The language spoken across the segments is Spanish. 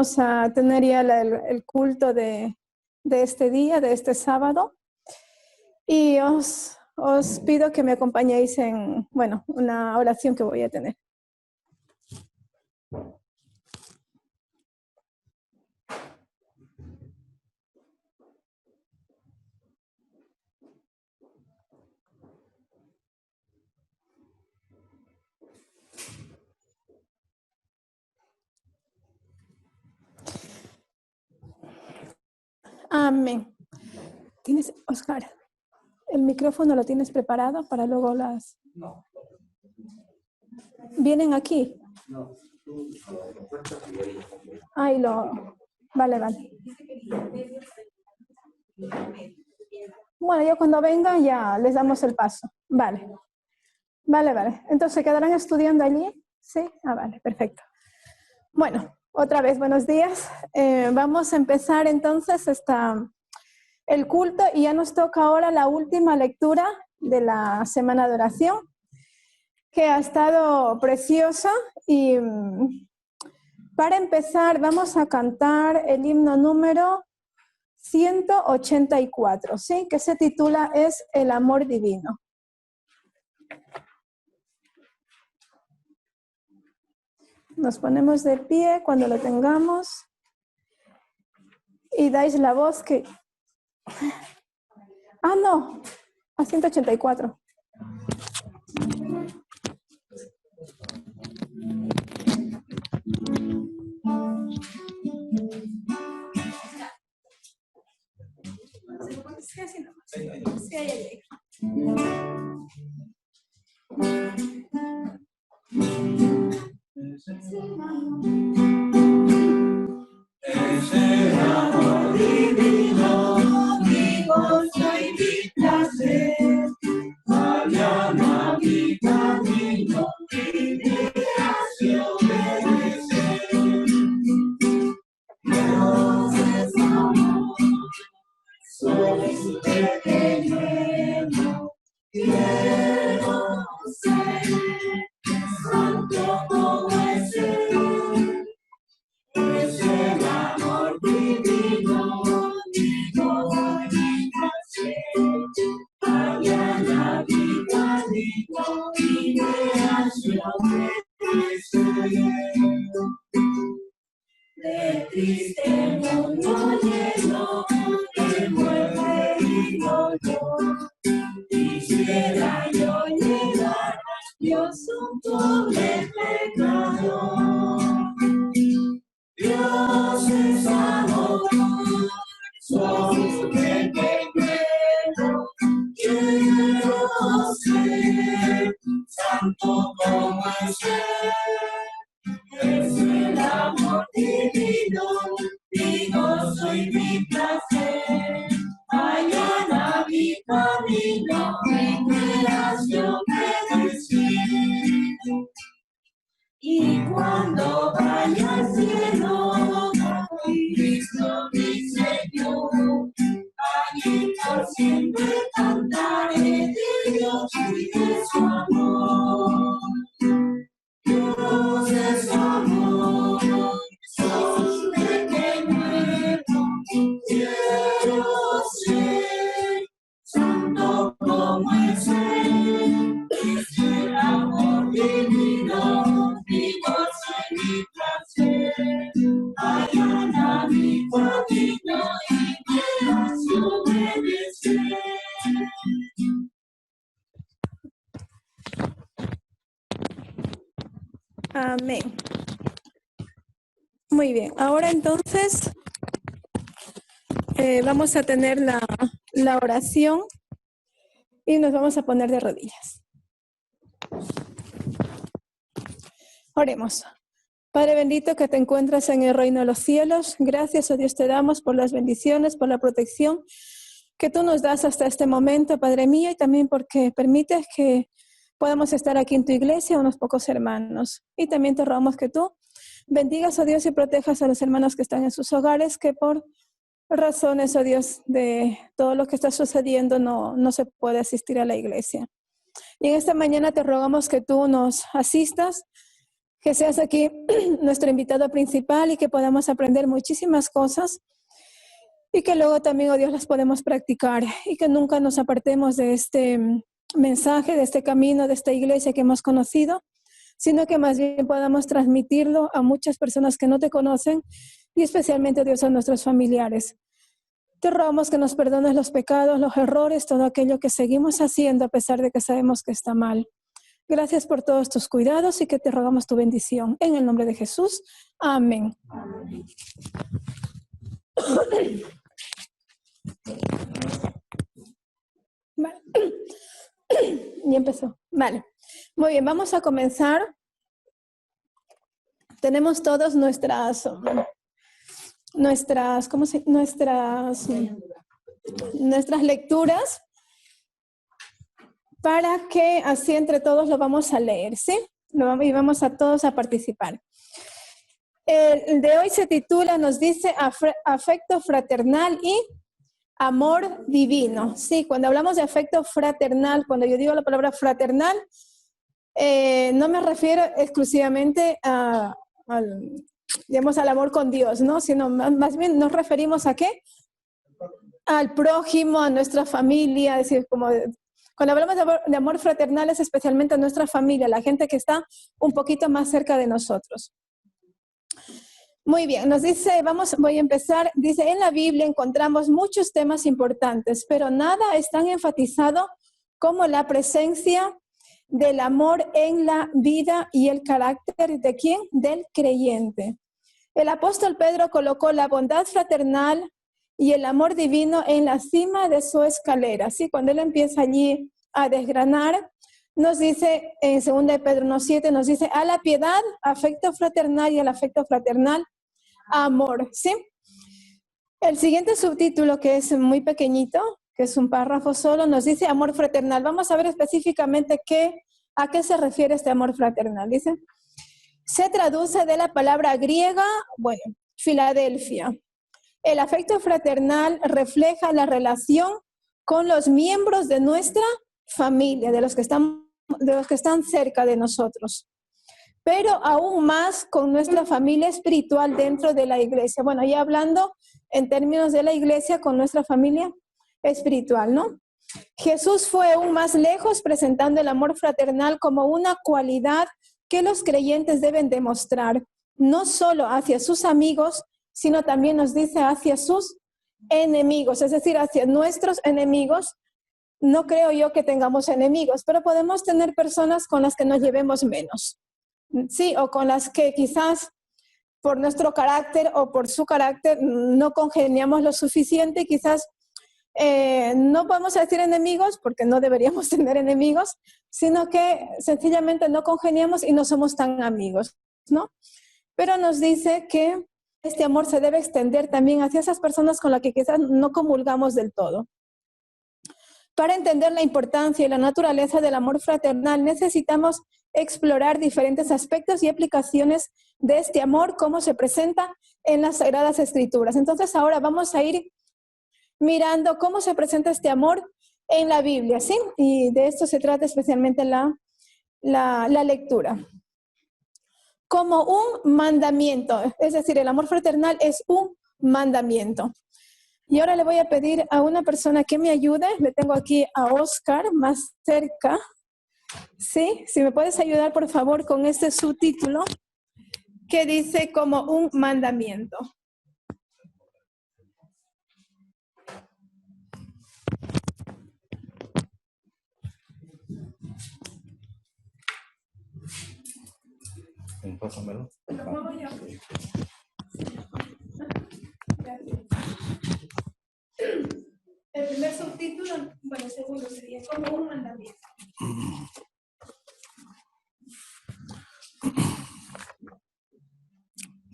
vamos a tener ya el culto de este día, de este sábado. Y os pido que me acompañéis en, bueno, una oración que voy a tener. Amén. ¿Tienes, Oscar, el micrófono lo tienes preparado para luego las... No. ¿Vienen aquí? No. Ay, Vale, vale. Bueno, ya cuando vengan ya les damos el paso. Vale. Vale. Entonces, ¿se quedarán estudiando allí? Sí. Ah, vale, perfecto. Bueno, otra vez, buenos días. Vamos a empezar entonces el culto y ya nos toca ahora la última lectura de la semana de oración, que ha estado preciosa. Y para empezar vamos a cantar el himno número 184, ¿sí? Que se titula Es el amor divino. Nos ponemos de pie cuando lo tengamos y dais la voz que... Ah, no, a 184. Sí, ahí. Es el amor divino, mi gozo y mi placer. Mañana mi camino, mi creación obedecer. Dios es amor, soy su pequeño, quiero ser santo como es Él. Es el amor divino, mi gozo y mi placer. Mañana mi camino, mi creación obedecer. De triste mundo lleno, de muerte y dolor, quisiera yo llegar a Dios un pobre pecador. Dios es amor, soy su pequeño, quiero ser santo como es Él. Es el amor divino, mi gozo y mi placer. Mañana mi camino, mi creación bendecir. Y cuando vaya al cielo, con Cristo mi Señor, allí por siempre cantaré de Dios y de su amor. Dios es amor, soy pequeño, quiero ser santo como es Él. Es el amor divino, mi gozo y mi placer. Allana mi camino y me hace obedecer. Amén. Muy bien, ahora entonces vamos a tener la oración y nos vamos a poner de rodillas. Oremos. Padre bendito que te encuentras en el reino de los cielos, gracias a Dios te damos por las bendiciones, por la protección que tú nos das hasta este momento, Padre mío, y también porque permites que podamos estar aquí en tu iglesia, unos pocos hermanos. Y también te rogamos que tú bendigas, oh Dios, y protejas a los hermanos que están en sus hogares, que por razones, oh Dios, de todo lo que está sucediendo no se puede asistir a la iglesia. Y en esta mañana te rogamos que tú nos asistas, que seas aquí nuestro invitado principal y que podamos aprender muchísimas cosas y que luego también, oh Dios, las podemos practicar y que nunca nos apartemos de este mensaje, de este camino, de esta iglesia que hemos conocido, sino que más bien podamos transmitirlo a muchas personas que no te conocen y especialmente, oh Dios, a nuestros familiares. Te rogamos que nos perdones los pecados, los errores, todo aquello que seguimos haciendo a pesar de que sabemos que está mal. Gracias por todos tus cuidados y que te rogamos tu bendición. En el nombre de Jesús. Amén. Amén. Vale. Ya empezó. Vale. Muy bien, vamos a comenzar. Tenemos todos nuestras lecturas para que así entre todos lo vamos a leer, ¿sí? Y vamos a todos a participar. El de hoy se titula, nos dice afecto fraternal y amor divino. Sí, cuando hablamos de afecto fraternal, cuando yo digo la palabra fraternal, no me refiero exclusivamente al amor con Dios, ¿no? Sino más bien nos referimos ¿a qué? Al prójimo, a nuestra familia, es decir, cuando hablamos de amor fraternal es especialmente a nuestra familia, la gente que está un poquito más cerca de nosotros. Muy bien, nos dice, voy a empezar, dice, en la Biblia encontramos muchos temas importantes, pero nada es tan enfatizado como la presencia del amor en la vida y el carácter ¿de quién? Del creyente. El apóstol Pedro colocó la bondad fraternal y el amor divino en la cima de su escalera. ¿Sí? Cuando él empieza allí a desgranar, nos dice en 2 de Pedro 1:7, nos dice a la piedad, afecto fraternal y al afecto fraternal, amor. ¿Sí? El siguiente subtítulo, que es muy pequeñito, que es un párrafo solo, nos dice amor fraternal. Vamos a ver específicamente a qué se refiere este amor fraternal. Dice, se traduce de la palabra griega, Filadelfia. El afecto fraternal refleja la relación con los miembros de nuestra familia, de los que están cerca de nosotros, pero aún más con nuestra familia espiritual dentro de la iglesia. Bueno, ya hablando en términos de la iglesia con nuestra familia espiritual, ¿no? Jesús fue aún más lejos presentando el amor fraternal como una cualidad que los creyentes deben demostrar, no solo hacia sus amigos, sino también nos dice hacia sus enemigos, es decir, hacia nuestros enemigos. No creo yo que tengamos enemigos, pero podemos tener personas con las que nos llevemos menos, ¿sí? O con las que quizás por nuestro carácter o por su carácter no congeniamos lo suficiente, quizás no podemos decir enemigos porque no deberíamos tener enemigos, sino que sencillamente no congeniamos y no somos tan amigos, ¿no? Pero nos dice que este amor se debe extender también hacia esas personas con las que quizás no comulgamos del todo. Para entender la importancia y la naturaleza del amor fraternal, necesitamos explorar diferentes aspectos y aplicaciones de este amor, cómo se presenta en las Sagradas Escrituras. Entonces ahora vamos a ir mirando cómo se presenta este amor en la Biblia, ¿sí? Y de esto se trata especialmente la lectura. Como un mandamiento, es decir, el amor fraternal es un mandamiento. Y ahora le voy a pedir a una persona que me ayude, le tengo aquí a Oscar más cerca, ¿sí? Si me puedes ayudar por favor con este subtítulo que dice como un mandamiento. Pásamelo. Lo muevo yo. Gracias. El primer subtítulo, el segundo sería como un mandamiento.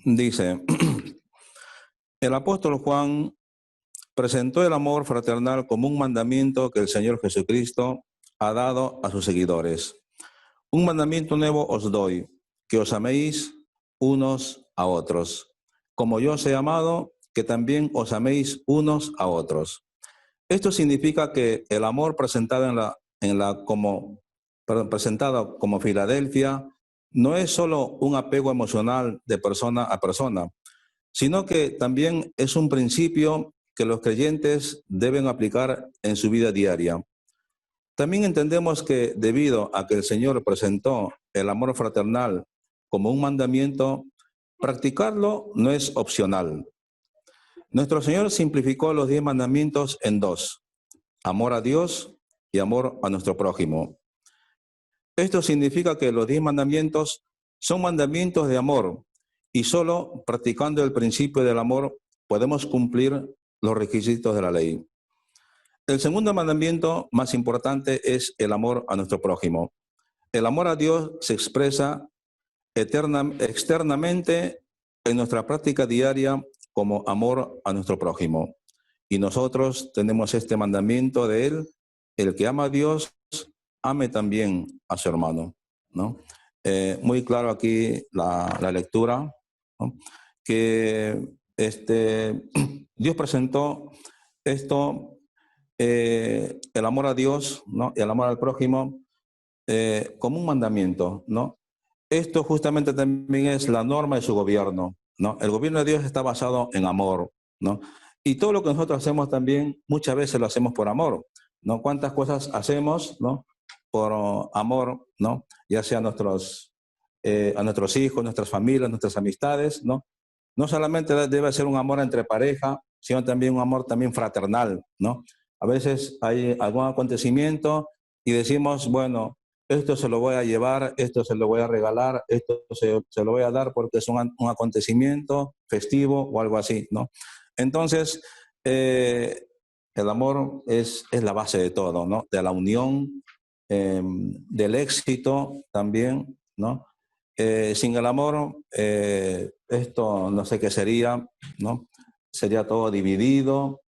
Dice, el apóstol Juan presentó el amor fraternal como un mandamiento que el Señor Jesucristo ha dado a sus seguidores. Un mandamiento nuevo os doy, que os améis unos a otros. Como yo os he amado, que también os améis unos a otros. Esto significa que el amor presentado presentado como Filadelfia no es solo un apego emocional de persona a persona, sino que también es un principio que los creyentes deben aplicar en su vida diaria. También entendemos que debido a que el Señor presentó el amor fraternal como un mandamiento, practicarlo no es opcional. Nuestro Señor simplificó los 10 mandamientos en 2, amor a Dios y amor a nuestro prójimo. Esto significa que los 10 mandamientos son mandamientos de amor y solo practicando el principio del amor podemos cumplir los requisitos de la ley. El segundo mandamiento más importante es el amor a nuestro prójimo. El amor a Dios se expresa externamente en nuestra práctica diaria como amor a nuestro prójimo. Y nosotros tenemos este mandamiento de Él: el que ama a Dios, ame también a su hermano, ¿no? Muy claro aquí la lectura, ¿no? Que Dios presentó esto, el amor a Dios, ¿no? Y el amor al prójimo como un mandamiento, ¿no? Esto justamente también es la norma de su gobierno, ¿no? El gobierno de Dios está basado en amor, ¿no? Y todo lo que nosotros hacemos también muchas veces lo hacemos por amor, ¿no? ¿Cuántas cosas hacemos, ¿no? Por amor, ¿no? Ya sea a nuestros hijos, nuestras familias, nuestras amistades, ¿no? No solamente debe ser un amor entre pareja, sino también un amor también fraternal, ¿no? A veces hay algún acontecimiento y decimos, bueno, esto se lo voy a llevar, esto se lo voy a regalar, esto se lo voy a dar porque es un acontecimiento festivo o algo así, ¿no? Entonces, el amor es la base de todo, ¿no? De la unión, del éxito también, ¿no? Sin el amor, esto no sé qué sería, ¿no? Sería todo dividido,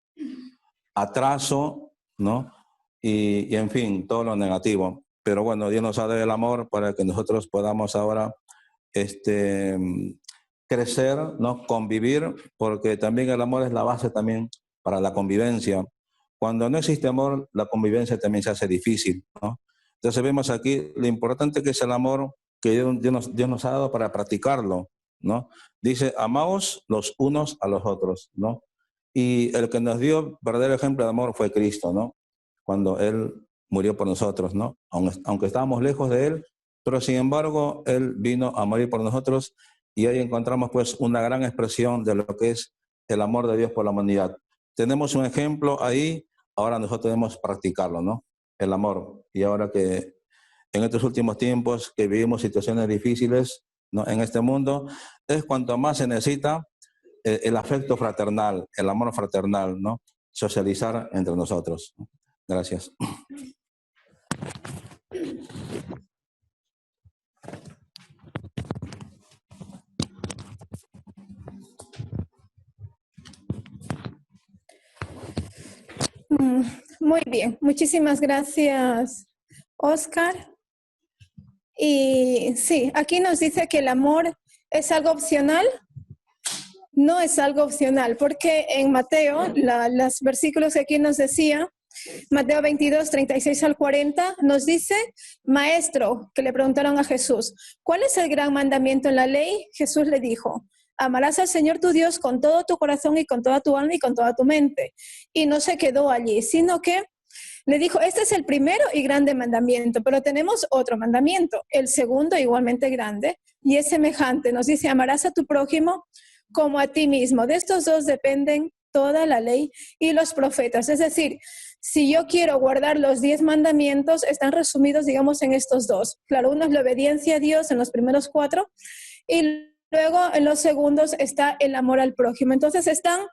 atraso, ¿no? Y en fin, todo lo negativo. Pero bueno, Dios nos ha dado el amor para que nosotros podamos ahora crecer, ¿no? Convivir, porque también el amor es la base también para la convivencia. Cuando no existe amor, la convivencia también se hace difícil, ¿no? Entonces vemos aquí lo importante que es el amor que Dios nos ha dado para practicarlo, ¿no? Dice, amaos los unos a los otros, ¿no? Y el que nos dio verdadero ejemplo de amor fue Cristo, ¿no? Cuando Él murió por nosotros, ¿no? Aunque estábamos lejos de Él, pero sin embargo, Él vino a morir por nosotros y ahí encontramos pues una gran expresión de lo que es el amor de Dios por la humanidad. Tenemos un ejemplo ahí, ahora nosotros debemos practicarlo, ¿no? El amor. Y ahora que en estos últimos tiempos que vivimos situaciones difíciles, ¿no? En este mundo, es cuanto más se necesita el afecto fraternal, el amor fraternal, ¿no? Socializar entre nosotros. Gracias. Muy bien, muchísimas gracias, Oscar. Y sí, aquí nos dice que el amor es algo opcional. No es algo opcional, porque en Mateo, los versículos que aquí nos decía, Mateo 22, 36 al 40, nos dice, maestro, que le preguntaron a Jesús, ¿cuál es el gran mandamiento en la ley? Jesús le dijo, amarás al Señor tu Dios con todo tu corazón y con toda tu alma y con toda tu mente. Y no se quedó allí, sino que le dijo, este es el primero y grande mandamiento, pero tenemos otro mandamiento, el segundo igualmente grande, y es semejante. Nos dice, amarás a tu prójimo como a ti mismo. De estos dos dependen toda la ley y los profetas. Es decir, si yo quiero guardar los 10 mandamientos, están resumidos, digamos, en estos dos. Claro, uno es la obediencia a Dios en los primeros 4 y luego en los segundos está el amor al prójimo. Entonces están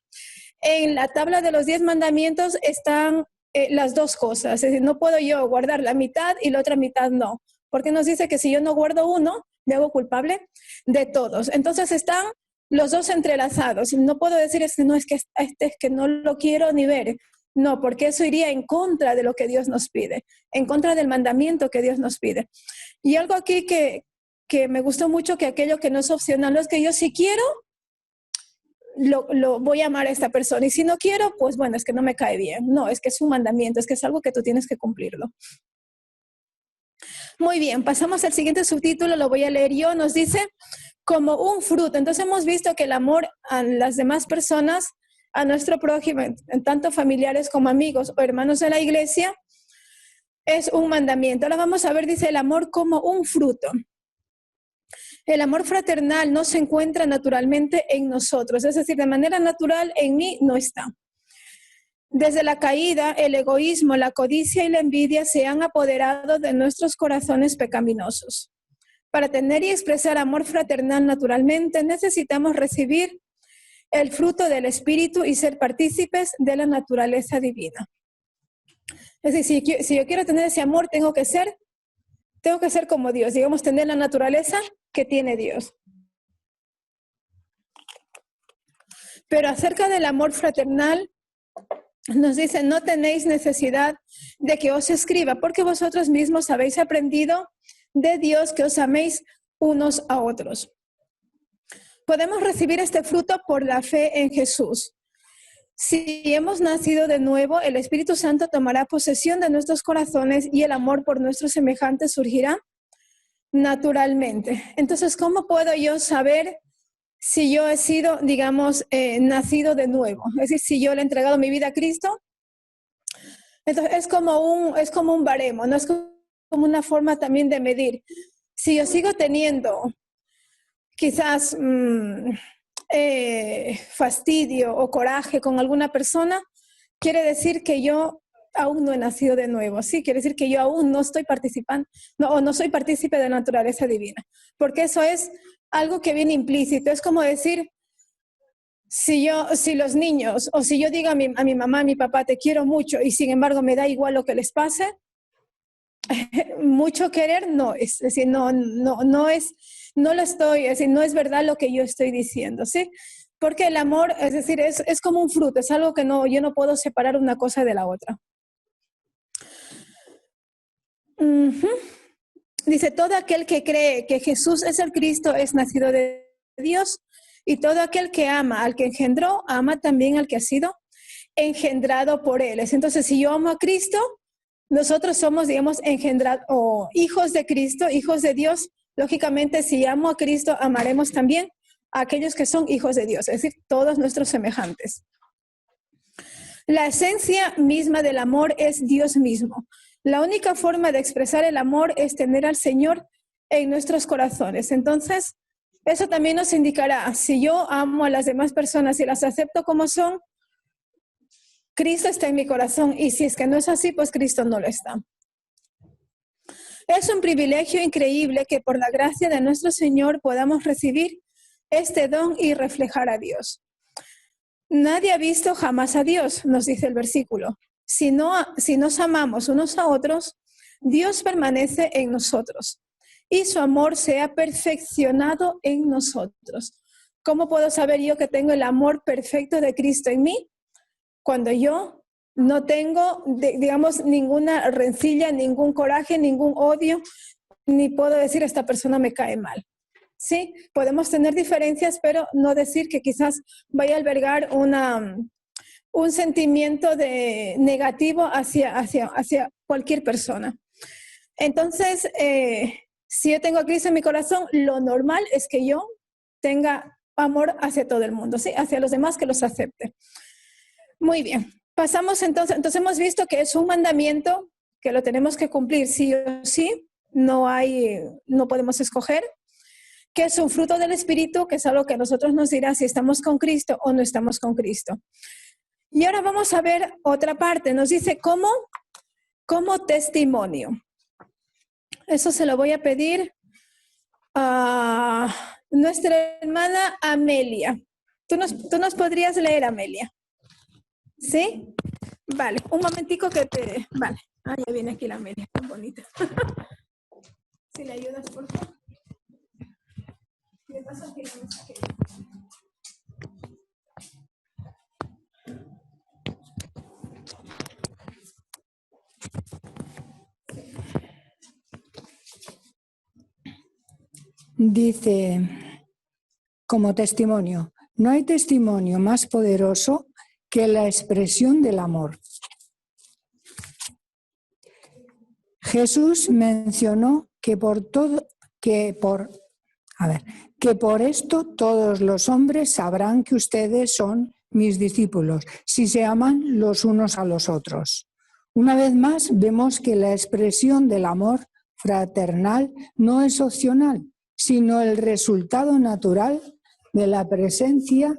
en la tabla de los 10 mandamientos, están las dos cosas. Es decir, no puedo yo guardar la mitad y la otra mitad no. Porque nos dice que si yo no guardo uno, me hago culpable de todos. Entonces están los dos entrelazados. No puedo decir, no, es que no lo quiero ni ver. No, porque eso iría en contra de lo que Dios nos pide, en contra del mandamiento que Dios nos pide. Y algo aquí que me gustó mucho, que aquello que no es opcional, es que yo si quiero, lo voy a amar a esta persona. Y si no quiero, pues bueno, es que no me cae bien. No, es que es un mandamiento, es que es algo que tú tienes que cumplirlo. Muy bien, pasamos al siguiente subtítulo, lo voy a leer yo. Nos dice, como un fruto. Entonces hemos visto que el amor a las demás personas, a nuestro prójimo, tanto familiares como amigos o hermanos de la iglesia, es un mandamiento. Ahora vamos a ver, dice, el amor como un fruto. El amor fraternal no se encuentra naturalmente en nosotros, es decir, de manera natural en mí no está. Desde la caída, el egoísmo, la codicia y la envidia se han apoderado de nuestros corazones pecaminosos. Para tener y expresar amor fraternal naturalmente, necesitamos recibir el fruto del Espíritu y ser partícipes de la naturaleza divina. Es decir, si yo quiero tener ese amor, tengo que ser como Dios, digamos, tener la naturaleza que tiene Dios. Pero acerca del amor fraternal, nos dice, no tenéis necesidad de que os escriba, porque vosotros mismos habéis aprendido de Dios que os améis unos a otros. Podemos recibir este fruto por la fe en Jesús. Si hemos nacido de nuevo, el Espíritu Santo tomará posesión de nuestros corazones y el amor por nuestros semejantes surgirá naturalmente. Entonces, ¿cómo puedo yo saber si yo he sido, digamos, nacido de nuevo? Es decir, si yo le he entregado mi vida a Cristo. Entonces, es como un baremo, no es como una forma también de medir. Si yo sigo teniendo quizás fastidio o coraje con alguna persona, quiere decir que yo aún no he nacido de nuevo, ¿sí? Quiere decir que yo aún no estoy participando, no soy partícipe de la naturaleza divina, porque eso es algo que viene implícito. Es como decir, si los niños, o si yo digo a mi mamá, a mi papá, te quiero mucho, y sin embargo me da igual lo que les pase, mucho querer no es decir, no es verdad lo que yo estoy diciendo, ¿sí? Porque el amor, es decir, es como un fruto, es algo que yo no puedo separar una cosa de la otra. Dice, todo aquel que cree que Jesús es el Cristo es nacido de Dios, y todo aquel que ama al que engendró, ama también al que ha sido engendrado por él. Entonces, si yo amo a Cristo, nosotros somos, digamos, engendrados o hijos de Cristo, hijos de Dios. Lógicamente, si amo a Cristo, amaremos también a aquellos que son hijos de Dios, es decir, todos nuestros semejantes. La esencia misma del amor es Dios mismo. La única forma de expresar el amor es tener al Señor en nuestros corazones. Entonces, eso también nos indicará, si yo amo a las demás personas y las acepto como son, Cristo está en mi corazón, y si es que no es así, pues Cristo no lo está. Es un privilegio increíble que por la gracia de nuestro Señor podamos recibir este don y reflejar a Dios. Nadie ha visto jamás a Dios, nos dice el versículo. Si nos amamos unos a otros, Dios permanece en nosotros y su amor se ha perfeccionado en nosotros. ¿Cómo puedo saber yo que tengo el amor perfecto de Cristo en mí? Cuando yo no tengo, digamos, ninguna rencilla, ningún coraje, ningún odio, ni puedo decir esta persona me cae mal. Sí, podemos tener diferencias, pero no decir que quizás vaya a albergar un sentimiento negativo hacia cualquier persona. Entonces, si yo tengo a Cristo en mi corazón, lo normal es que yo tenga amor hacia todo el mundo, ¿sí? Hacia los demás, que los acepte. Muy bien, pasamos entonces hemos visto que es un mandamiento que lo tenemos que cumplir sí o sí, no podemos escoger, que es un fruto del Espíritu, que es algo que a nosotros nos dirá si estamos con Cristo o no estamos con Cristo. Y ahora vamos a ver otra parte, nos dice como testimonio. Eso se lo voy a pedir a nuestra hermana Amelia. ¿Tú nos podrías leer, Amelia? ¿Sí? Vale, un momentico Vale, ya viene aquí la Amelia, tan bonita. Si le ayudas, por favor. Le paso aquí la mensaje. Dice, como testimonio, no hay testimonio más poderoso que la expresión del amor. Jesús mencionó que por esto todos los hombres sabrán que ustedes son mis discípulos, si se aman los unos a los otros. Una vez más, vemos que la expresión del amor fraternal no es opcional, sino el resultado natural de la presencia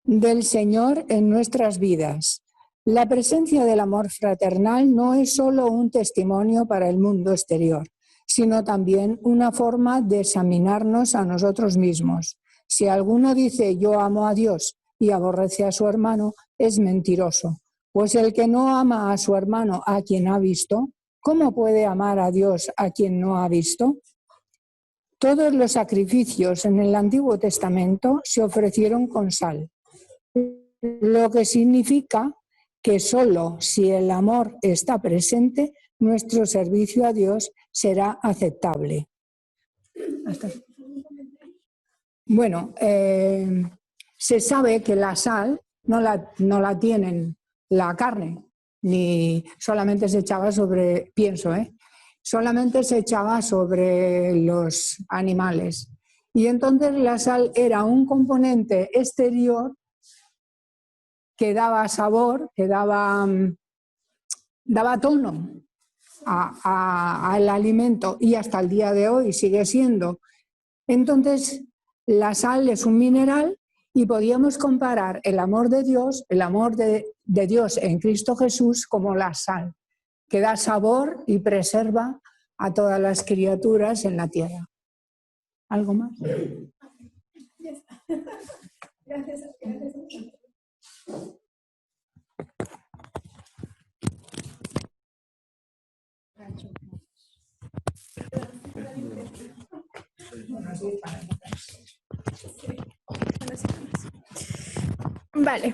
del Señor en nuestras vidas. La presencia del amor fraternal no es solo un testimonio para el mundo exterior, sino también una forma de examinarnos a nosotros mismos. Si alguno dice yo amo a Dios y aborrece a su hermano, es mentiroso, pues el que no ama a su hermano a quien ha visto, ¿cómo puede amar a Dios a quien no ha visto? Todos los sacrificios en el Antiguo Testamento se ofrecieron con sal, lo que significa que solo si el amor está presente, nuestro servicio a Dios será aceptable. Bueno, se sabe que la sal no la tienen la carne, ni solamente se echaba sobre, solamente se echaba sobre los animales. Y entonces la sal era un componente exterior que daba sabor, que daba tono al alimento, y hasta el día de hoy sigue siendo. Entonces, la sal es un mineral y podíamos comparar el amor de Dios Dios en Cristo Jesús como la sal, que da sabor y preserva a todas las criaturas en la tierra. ¿Algo más? Ya está. Gracias. Vale,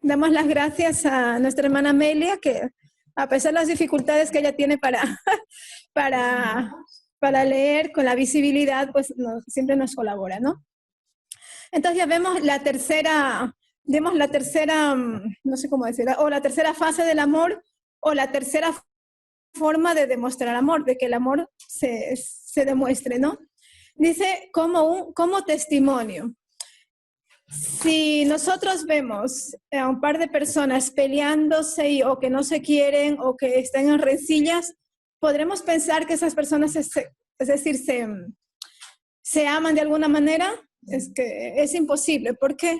damos las gracias a nuestra hermana Amelia, que a pesar de las dificultades que ella tiene para leer con la visibilidad, pues siempre nos colabora, ¿no? Entonces ya vemos la tercera, no sé cómo decirlo, o la tercera fase del amor, o la tercera forma de demostrar amor, de que el amor se demuestre, ¿no? Dice como testimonio. Si nosotros vemos a un par de personas peleándose o que no se quieren o que están en rencillas, podremos pensar que esas personas, se aman de alguna manera. Es que es imposible, porque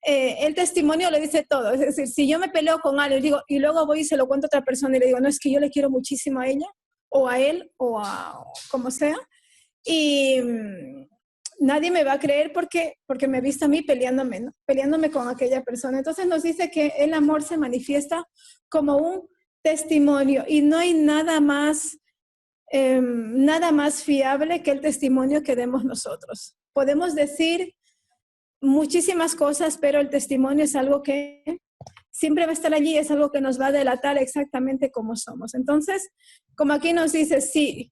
el testimonio le dice todo. Es decir, si yo me peleo con alguien y luego voy y se lo cuento a otra persona y le digo, no, es que yo le quiero muchísimo a ella, o a él, o a como sea, y nadie me va a creer porque me he visto a mí peleándome, ¿no? Peleándome con aquella persona. Entonces nos dice que el amor se manifiesta como un testimonio, y no hay nada más fiable que el testimonio que demos nosotros. Podemos decir muchísimas cosas, pero el testimonio es algo que siempre va a estar allí, es algo que nos va a delatar exactamente cómo somos. Entonces, como aquí nos dice, sí,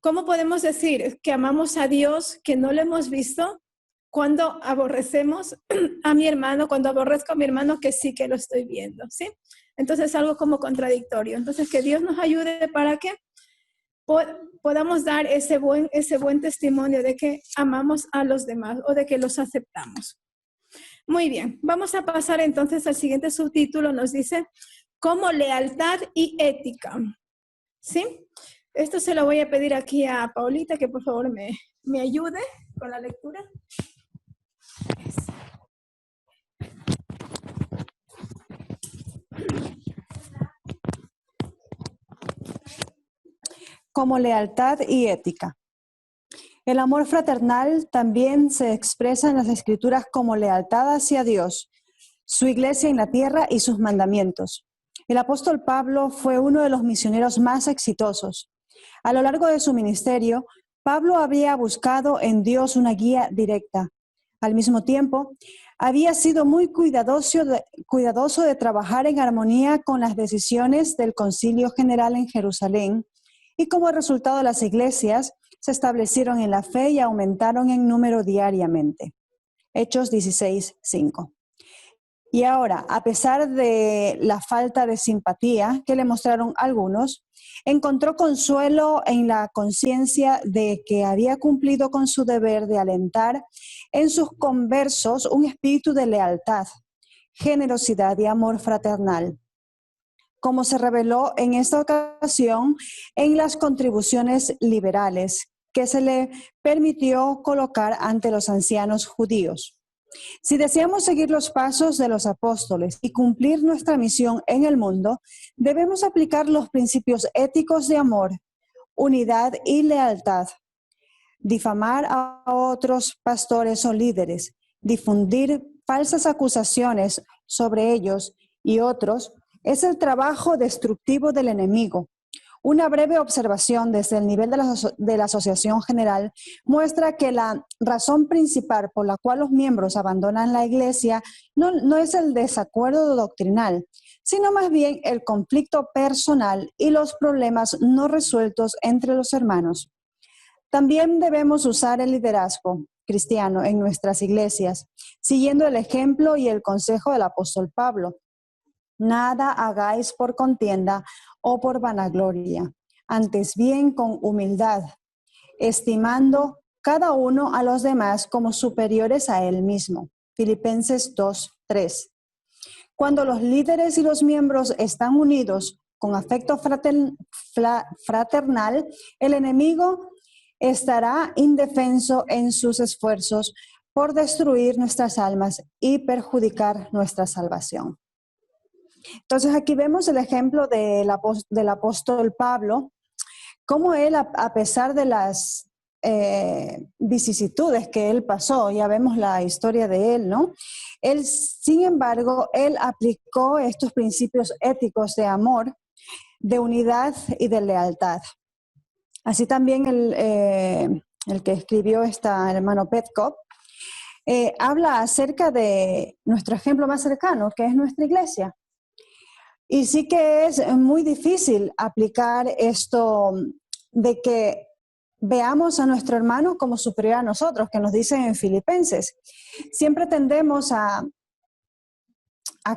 ¿cómo podemos decir que amamos a Dios que no lo hemos visto cuando aborrecemos a mi hermano, cuando aborrezco a mi hermano que sí que lo estoy viendo? ¿Sí? Entonces es algo como contradictorio. Entonces que Dios nos ayude para que podamos dar ese buen testimonio de que amamos a los demás o de que los aceptamos. Muy bien, vamos a pasar entonces al siguiente subtítulo. Nos dice como lealtad y ética. ¿Sí? Esto se lo voy a pedir aquí a Paulita, que por favor me ayude con la lectura. Como lealtad y ética. El amor fraternal también se expresa en las Escrituras como lealtad hacia Dios, su iglesia en la tierra y sus mandamientos. El apóstol Pablo fue uno de los misioneros más exitosos. A lo largo de su ministerio, Pablo había buscado en Dios una guía directa. Al mismo tiempo, había sido muy cuidadoso de trabajar en armonía con las decisiones del Concilio General en Jerusalén, y como resultado las iglesias se establecieron en la fe y aumentaron en número diariamente. Hechos 16:5. Y ahora, a pesar de la falta de simpatía que le mostraron algunos, encontró consuelo en la conciencia de que había cumplido con su deber de alentar en sus conversos un espíritu de lealtad, generosidad y amor fraternal, como se reveló en esta ocasión en las contribuciones liberales que se le permitió colocar ante los ancianos judíos. Si deseamos seguir los pasos de los apóstoles y cumplir nuestra misión en el mundo, debemos aplicar los principios éticos de amor, unidad y lealtad. Difamar a otros pastores o líderes, difundir falsas acusaciones sobre ellos y otros, es el trabajo destructivo del enemigo. Una breve observación desde el nivel de la Asociación General muestra que la razón principal por la cual los miembros abandonan la Iglesia no es el desacuerdo doctrinal, sino más bien el conflicto personal y los problemas no resueltos entre los hermanos. También debemos usar el liderazgo cristiano en nuestras iglesias, siguiendo el ejemplo y el consejo del apóstol Pablo. Nada hagáis por contienda o por vanagloria, antes bien con humildad, estimando cada uno a los demás como superiores a él mismo. Filipenses 2:3. Cuando los líderes y los miembros están unidos con afecto fraternal, el enemigo estará indefenso en sus esfuerzos por destruir nuestras almas y perjudicar nuestra salvación. Entonces aquí vemos el ejemplo del apóstol Pablo, cómo él, a pesar de las vicisitudes que él pasó, ya vemos la historia de él, ¿no? Él, sin embargo, él aplicó estos principios éticos de amor, de unidad y de lealtad. Así también el que escribió el hermano Petkov, habla acerca de nuestro ejemplo más cercano, que es nuestra iglesia. Y sí que es muy difícil aplicar esto de que veamos a nuestro hermano como superior a nosotros, que nos dicen en Filipenses. Siempre tendemos a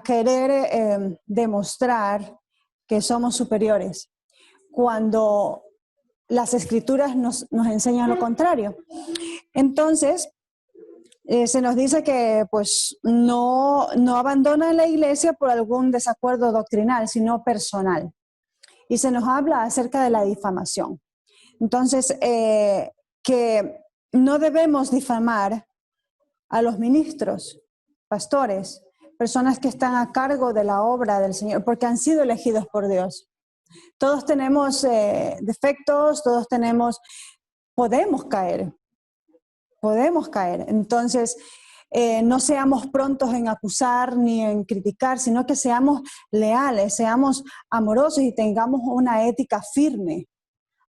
querer demostrar que somos superiores, cuando las escrituras nos enseñan lo contrario. Entonces, se nos dice que pues no abandonan la iglesia por algún desacuerdo doctrinal, sino personal. Y se nos habla acerca de la difamación. Entonces, que no debemos difamar a los ministros, pastores, personas que están a cargo de la obra del Señor, porque han sido elegidos por Dios. Todos tenemos defectos, podemos caer. Entonces, no seamos prontos en acusar ni en criticar, sino que seamos leales, seamos amorosos y tengamos una ética firme,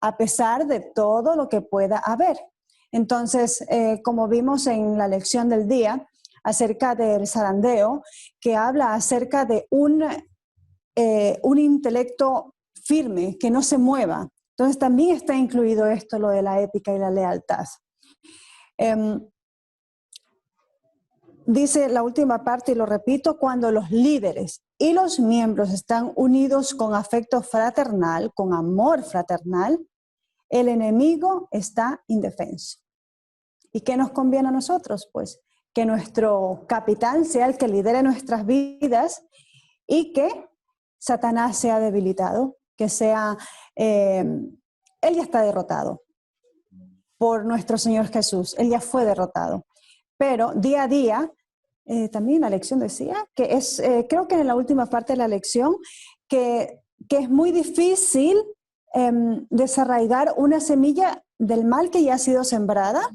a pesar de todo lo que pueda haber. Entonces, como vimos en la lección del día, acerca del zarandeo, que habla acerca de un intelecto firme, que no se mueva. Entonces, también está incluido esto, lo de la ética y la lealtad. Dice la última parte, y lo repito, cuando los líderes y los miembros están unidos con afecto fraternal, con amor fraternal, el enemigo está indefenso. ¿Y qué nos conviene a nosotros? Pues que nuestro capitán sea el que lidere nuestras vidas y que Satanás sea debilitado, que sea, él ya está derrotado por nuestro Señor Jesús, él ya fue derrotado. Pero día a día, también la lección decía, que es, creo que en la última parte de la lección, que es muy difícil desarraigar una semilla del mal que ya ha sido sembrada,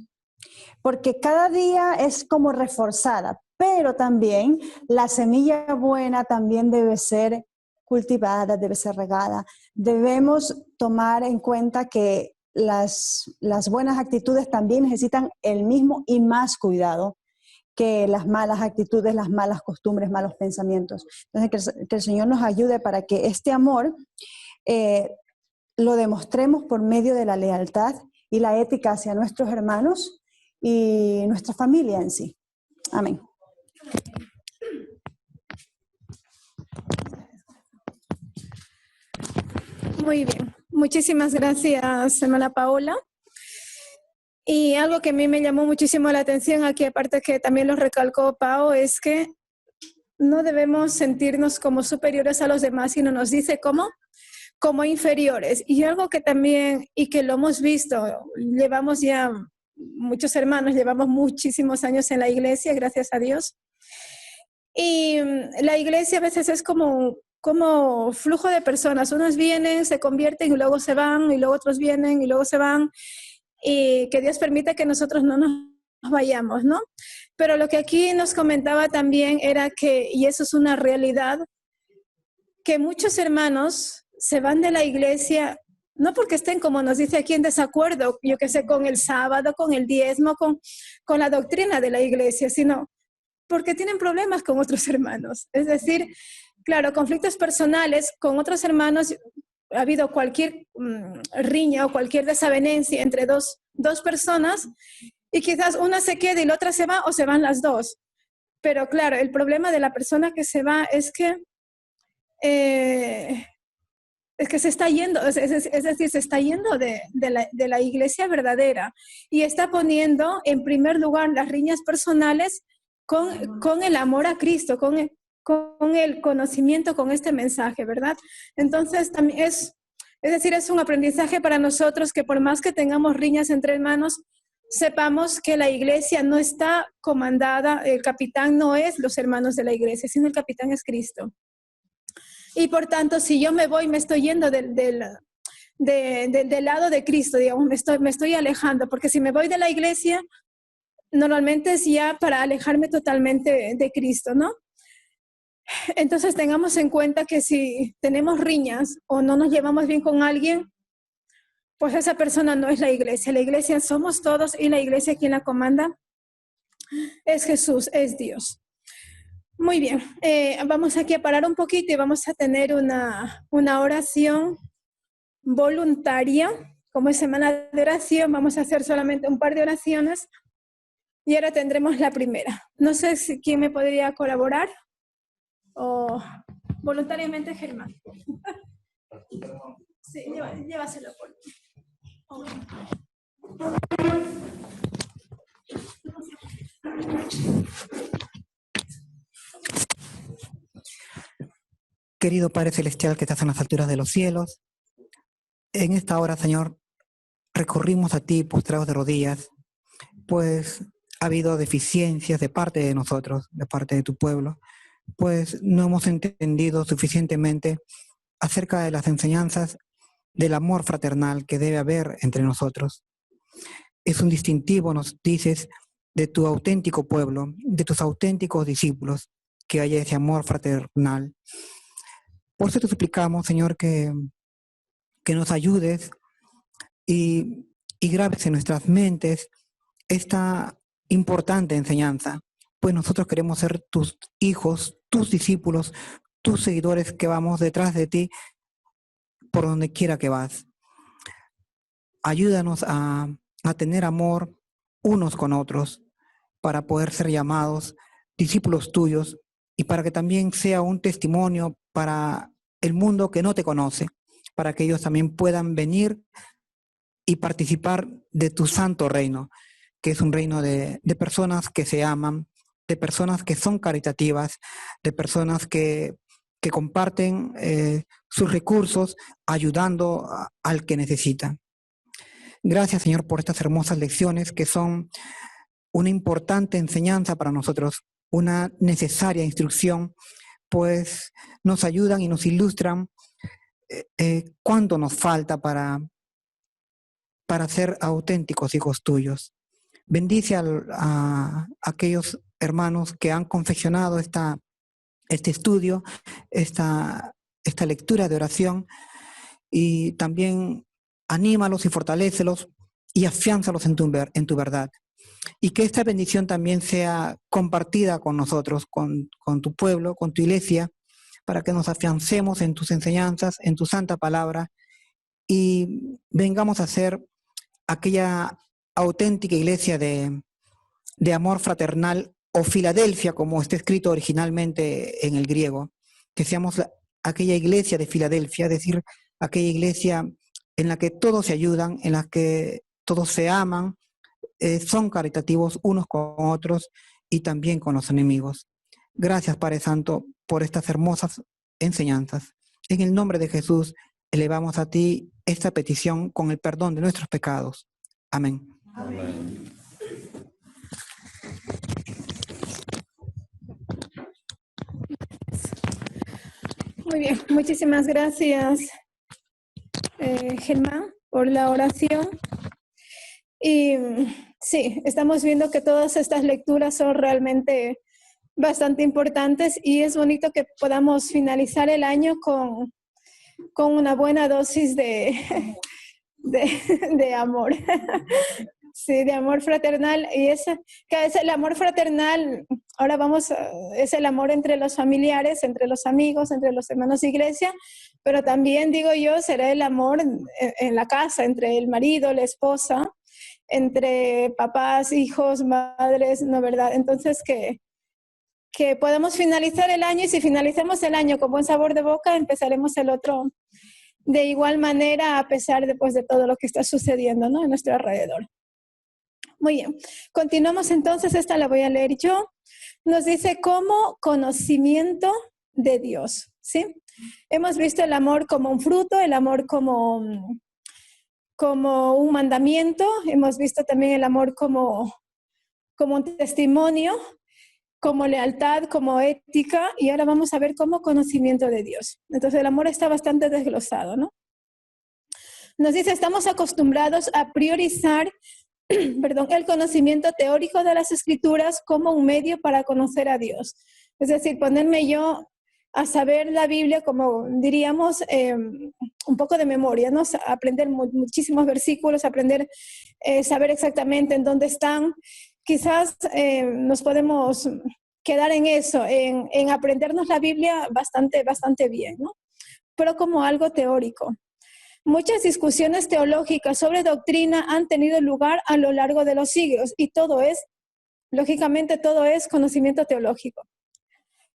porque cada día es como reforzada, pero también la semilla buena también debe ser cultivada, debe ser regada. Debemos tomar en cuenta que las buenas actitudes también necesitan el mismo y más cuidado que las malas actitudes, las malas costumbres, malos pensamientos. Entonces, que el Señor nos ayude para que este amor lo demostremos por medio de la lealtad y la ética hacia nuestros hermanos y nuestra familia en sí. Amén. Muy bien. Muchísimas gracias, hermana Paola. Y algo que a mí me llamó muchísimo la atención aquí, aparte que también lo recalcó Pao, es que no debemos sentirnos como superiores a los demás, sino nos dice como inferiores. Y algo que también, y que lo hemos visto, llevamos ya muchos hermanos, llevamos muchísimos años en la iglesia, gracias a Dios. Y la iglesia a veces es como flujo de personas. Unos vienen, se convierten y luego se van, y luego otros vienen y luego se van. Y que Dios permita que nosotros no nos vayamos, ¿no? Pero lo que aquí nos comentaba también era que, y eso es una realidad, que muchos hermanos se van de la iglesia, no porque estén, como nos dice aquí, en desacuerdo, yo que sé, con el sábado, con el diezmo, con la doctrina de la iglesia, sino porque tienen problemas con otros hermanos. Es decir, claro, conflictos personales con otros hermanos. Ha habido cualquier riña o cualquier desavenencia entre dos personas y quizás una se quede y la otra se va o se van las dos. Pero claro, el problema de la persona que se va es que se está yendo, es decir, se está yendo de la iglesia verdadera y está poniendo en primer lugar las riñas personales con el amor a Cristo, con el conocimiento, con este mensaje, ¿verdad? Entonces, también es decir, es un aprendizaje para nosotros que por más que tengamos riñas entre hermanos, sepamos que la iglesia no está comandada, el capitán no es los hermanos de la iglesia, sino el capitán es Cristo. Y por tanto, si yo me voy, me estoy yendo del lado de Cristo, digamos, me estoy alejando, porque si me voy de la iglesia, normalmente es ya para alejarme totalmente de Cristo, ¿no? Entonces tengamos en cuenta que si tenemos riñas o no nos llevamos bien con alguien, pues esa persona no es la iglesia. La iglesia somos todos y la iglesia quien la comanda es Jesús, es Dios. Muy bien, vamos aquí a parar un poquito y vamos a tener una oración voluntaria. Como es semana de oración, vamos a hacer solamente un par de oraciones y ahora tendremos la primera. No sé si quién me podría colaborar. O voluntariamente Germán. Sí, llévaselo por Querido Padre Celestial que estás en las alturas de los cielos, en esta hora, Señor, recurrimos a ti postrados de rodillas, pues ha habido deficiencias de parte de nosotros, de parte de tu pueblo, pues no hemos entendido suficientemente acerca de las enseñanzas del amor fraternal que debe haber entre nosotros. Es un distintivo, nos dices, de tu auténtico pueblo, de tus auténticos discípulos, que haya ese amor fraternal. Por eso te suplicamos, Señor, que nos ayudes y grabes en nuestras mentes esta importante enseñanza, pues nosotros queremos ser tus hijos, tus discípulos, tus seguidores que vamos detrás de ti por donde quiera que vas. Ayúdanos a tener amor unos con otros para poder ser llamados discípulos tuyos y para que también sea un testimonio para el mundo que no te conoce, para que ellos también puedan venir y participar de tu santo reino, que es un reino de personas que se aman, de personas que son caritativas, de personas que comparten sus recursos ayudando al que necesita. Gracias, Señor, por estas hermosas lecciones que son una importante enseñanza para nosotros, una necesaria instrucción, pues nos ayudan y nos ilustran cuánto nos falta para ser auténticos hijos tuyos. Bendice a aquellos hermanos que han confeccionado este estudio, esta lectura de oración, y también anímalos y fortalécelos y afiánzalos en tu verdad. Y que esta bendición también sea compartida con nosotros, con tu pueblo, con tu iglesia, para que nos afiancemos en tus enseñanzas, en tu santa palabra, y vengamos a ser aquella auténtica iglesia de amor fraternal, o Filadelfia, como está escrito originalmente en el griego, que seamos aquella iglesia de Filadelfia, es decir, aquella iglesia en la que todos se ayudan, en la que todos se aman, son caritativos unos con otros y también con los enemigos. Gracias, Padre Santo, por estas hermosas enseñanzas. En el nombre de Jesús, elevamos a ti esta petición con el perdón de nuestros pecados. Amén. Amén. Muy bien, muchísimas gracias, Germán, por la oración. Y sí, estamos viendo que todas estas lecturas son realmente bastante importantes y es bonito que podamos finalizar el año con una buena dosis de amor. Sí, de amor fraternal. Y que es el amor fraternal, ahora es el amor entre los familiares, entre los amigos, entre los hermanos de iglesia, pero también, digo yo, será el amor en la casa, entre el marido, la esposa, entre papás, hijos, madres, ¿no, verdad? Entonces, que podamos finalizar el año, y si finalizamos el año con buen sabor de boca, empezaremos el otro de igual manera, a pesar de todo lo que está sucediendo, ¿no?, en nuestro alrededor. Muy bien, continuamos entonces, esta la voy a leer yo. Nos dice como conocimiento de Dios, ¿sí? Hemos visto el amor como un fruto, el amor como un mandamiento, hemos visto también el amor como un testimonio, como lealtad, como ética, y ahora vamos a ver como conocimiento de Dios. Entonces el amor está bastante desglosado, ¿no? Nos dice, estamos acostumbrados a priorizar el conocimiento teórico de las Escrituras como un medio para conocer a Dios. Es decir, ponerme yo a saber la Biblia, como diríamos, un poco de memoria, ¿no? Aprender muchísimos versículos, saber exactamente en dónde están. Quizás nos podemos quedar en eso, en aprendernos la Biblia bastante bien, ¿no? Pero como algo teórico. Muchas discusiones teológicas sobre doctrina han tenido lugar a lo largo de los siglos y lógicamente todo es conocimiento teológico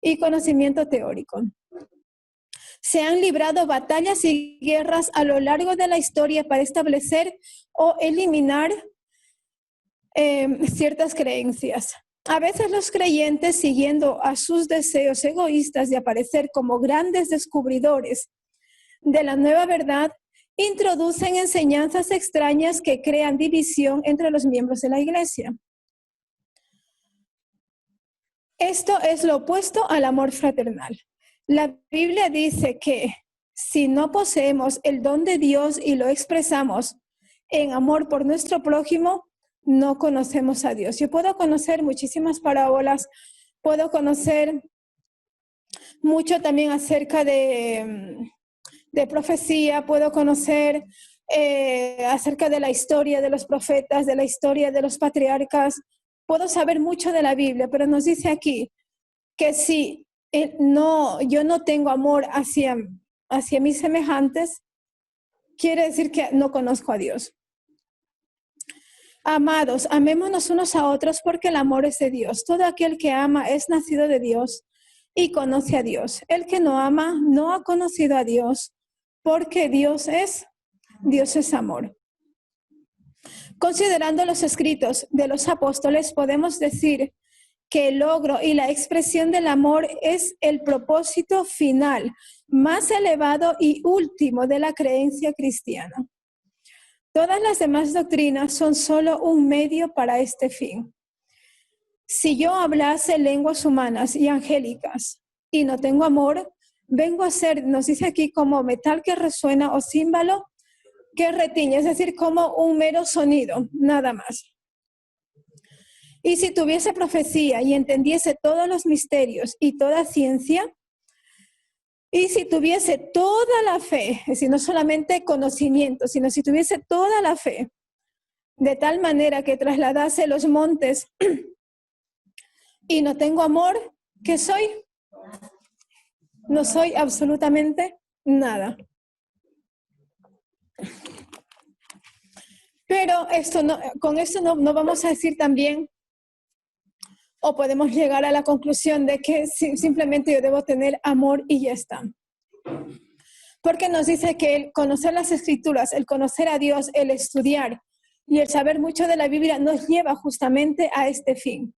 y conocimiento teórico. Se han librado batallas y guerras a lo largo de la historia para establecer o eliminar ciertas creencias. A veces los creyentes, siguiendo a sus deseos egoístas de aparecer como grandes descubridores de la nueva verdad, introducen enseñanzas extrañas que crean división entre los miembros de la iglesia. Esto es lo opuesto al amor fraternal. La Biblia dice que si no poseemos el don de Dios y lo expresamos en amor por nuestro prójimo, no conocemos a Dios. Yo puedo conocer muchísimas parábolas, puedo conocer mucho también acerca de profecía, puedo conocer acerca de la historia de los profetas, de la historia de los patriarcas, puedo saber mucho de la Biblia, pero nos dice aquí que si yo no tengo amor hacia mis semejantes, quiere decir que no conozco a Dios. Amados, amémonos unos a otros porque el amor es de Dios. Todo aquel que ama es nacido de Dios y conoce a Dios. El que no ama no ha conocido a Dios, porque Dios es amor. Considerando los escritos de los apóstoles, podemos decir que el logro y la expresión del amor es el propósito final, más elevado y último de la creencia cristiana. Todas las demás doctrinas son solo un medio para este fin. Si yo hablase lenguas humanas y angélicas y no tengo amor, vengo a ser, nos dice aquí, como metal que resuena o címbalo que retiñe, es decir, como un mero sonido, nada más. Y si tuviese profecía y entendiese todos los misterios y toda ciencia, y si tuviese toda la fe, es decir, no solamente conocimiento, sino si tuviese toda la fe, de tal manera que trasladase los montes y no tengo amor, ¿qué soy? No soy absolutamente nada. Pero con esto no vamos a decir también o podemos llegar a la conclusión de que simplemente yo debo tener amor y ya está. Porque nos dice que el conocer las Escrituras, el conocer a Dios, el estudiar y el saber mucho de la Biblia nos lleva justamente a este fin.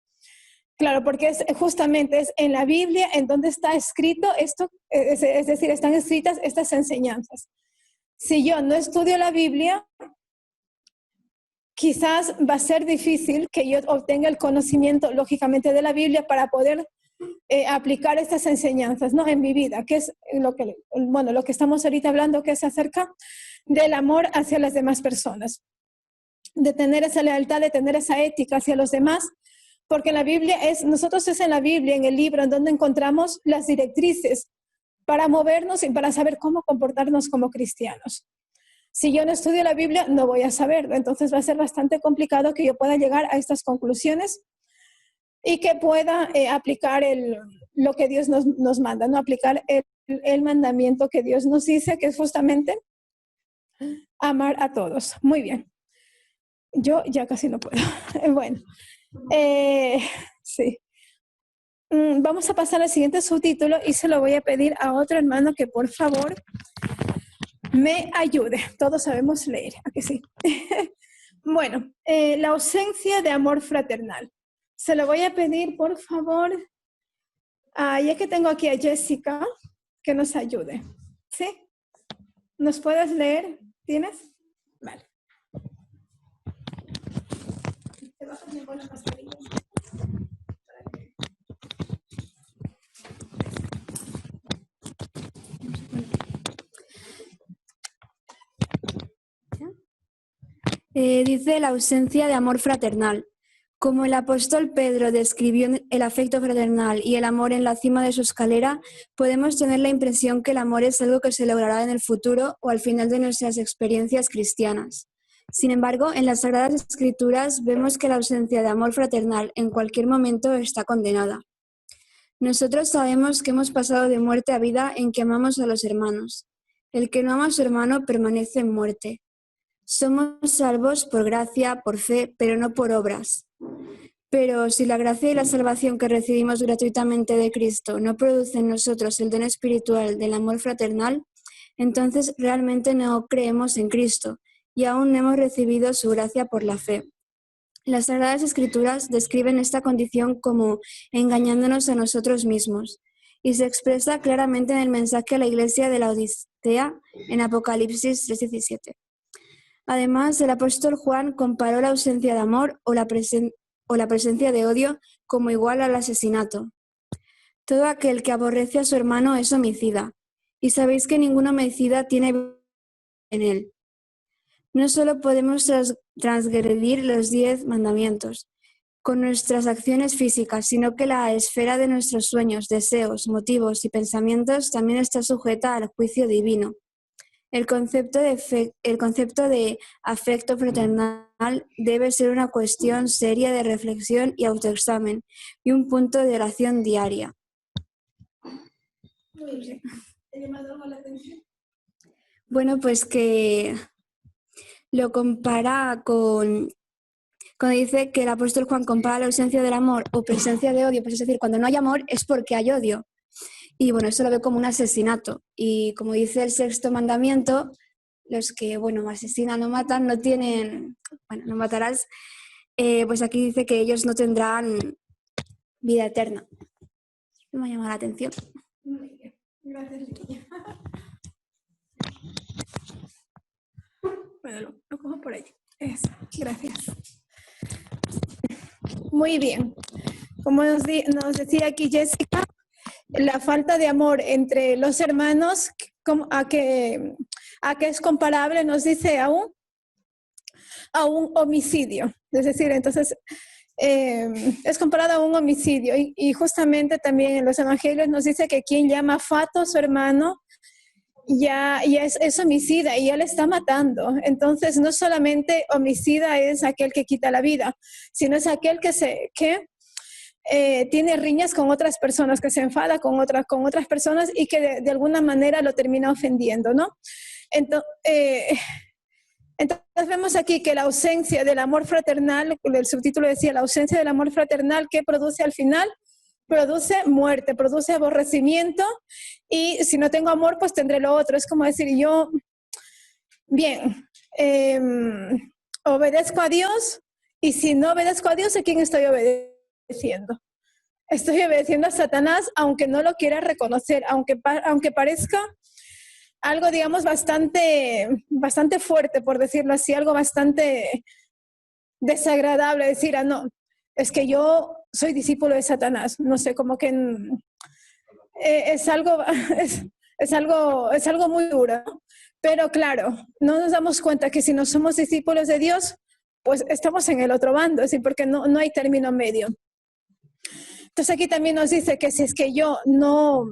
Claro, porque justamente es en la Biblia en donde está escrito esto, es decir, están escritas estas enseñanzas. Si yo no estudio la Biblia, quizás va a ser difícil que yo obtenga el conocimiento, lógicamente, de la Biblia para poder aplicar estas enseñanzas, ¿no? En mi vida, que es lo que estamos ahorita hablando, que es acerca del amor hacia las demás personas, de tener esa lealtad, de tener esa ética hacia los demás, porque la Biblia nosotros es en la Biblia, en el libro, en donde encontramos las directrices para movernos y para saber cómo comportarnos como cristianos. Si yo no estudio la Biblia, no voy a saberlo, entonces va a ser bastante complicado que yo pueda llegar a estas conclusiones y que pueda aplicar lo que Dios nos manda, ¿no? Aplicar el mandamiento que Dios nos dice, que es justamente amar a todos. Muy bien. Yo ya casi no puedo. Bueno, sí. Vamos a pasar al siguiente subtítulo y se lo voy a pedir a otro hermano que por favor me ayude. Todos sabemos leer, ¿a que sí? Bueno, la ausencia de amor fraternal. Se lo voy a pedir, por favor, ya que tengo aquí a Jessica, que nos ayude. ¿Sí? ¿Nos puedes leer? ¿Tienes? Vale. ¿Te vas a poner con la mascarilla? Dice la ausencia de amor fraternal. Como el apóstol Pedro describió el afecto fraternal y el amor en la cima de su escalera, podemos tener la impresión que el amor es algo que se logrará en el futuro o al final de nuestras experiencias cristianas. Sin embargo, en las Sagradas Escrituras vemos que la ausencia de amor fraternal en cualquier momento está condenada. Nosotros sabemos que hemos pasado de muerte a vida en que amamos a los hermanos. El que no ama a su hermano permanece en muerte. Somos salvos por gracia, por fe, pero no por obras. Pero si la gracia y la salvación que recibimos gratuitamente de Cristo no producen en nosotros el don espiritual del amor fraternal, entonces realmente no creemos en Cristo y aún no hemos recibido su gracia por la fe. Las Sagradas Escrituras describen esta condición como engañándonos a nosotros mismos y se expresa claramente en el mensaje a la iglesia de la Odisea en Apocalipsis 3:17. Además, el apóstol Juan comparó la ausencia de amor o la presencia de odio como igual al asesinato. Todo aquel que aborrece a su hermano es homicida, y sabéis que ningún homicida tiene vida en él. No solo podemos transgredir los 10 mandamientos con nuestras acciones físicas, sino que la esfera de nuestros sueños, deseos, motivos y pensamientos también está sujeta al juicio divino. El concepto de afecto fraternal debe ser una cuestión seria de reflexión y autoexamen y un punto de oración diaria. Muy bien. ¿Te llama algo la atención? Bueno, pues que lo compara cuando dice que el apóstol Juan compara la ausencia del amor o presencia de odio, pues es decir, cuando no hay amor es porque hay odio. Y bueno, eso lo ve como un asesinato. Y como dice el 6º mandamiento, los que, asesinan o matan no tienen, no matarás, pues aquí dice que ellos no tendrán vida eterna. Me ha llamado la atención. Muy bien. Gracias, Lidia. Bueno, lo cojo por ahí. Eso, gracias. Muy bien. Como nos decía aquí Jessica, la falta de amor entre los hermanos, ¿a qué es comparable? Nos dice a un homicidio. Es decir, entonces es comparado a un homicidio. Y justamente también en los evangelios nos dice que quien llama fato a su hermano ya es homicida y ya le está matando. Entonces no solamente homicida es aquel que quita la vida, sino es aquel que tiene riñas con otras personas, que se enfada con otras personas y que de alguna manera lo termina ofendiendo, ¿no? Entonces, Entonces vemos aquí que la ausencia del amor fraternal, el subtítulo decía, la ausencia del amor fraternal, ¿qué produce al final? Produce muerte, produce aborrecimiento, y si no tengo amor, pues tendré lo otro. Es como decir, yo, bien, obedezco a Dios, y si no obedezco a Dios, ¿a quién estoy obedeciendo? Estoy obedeciendo a Satanás, aunque no lo quiera reconocer, aunque parezca algo, digamos, bastante fuerte, por decirlo así, algo bastante desagradable, decir, no, es que yo soy discípulo de Satanás, no sé, como que es algo muy duro, ¿no? Pero claro, no nos damos cuenta que si no somos discípulos de Dios, pues estamos en el otro bando, es decir, porque no hay término medio. Entonces aquí también nos dice que si es que yo no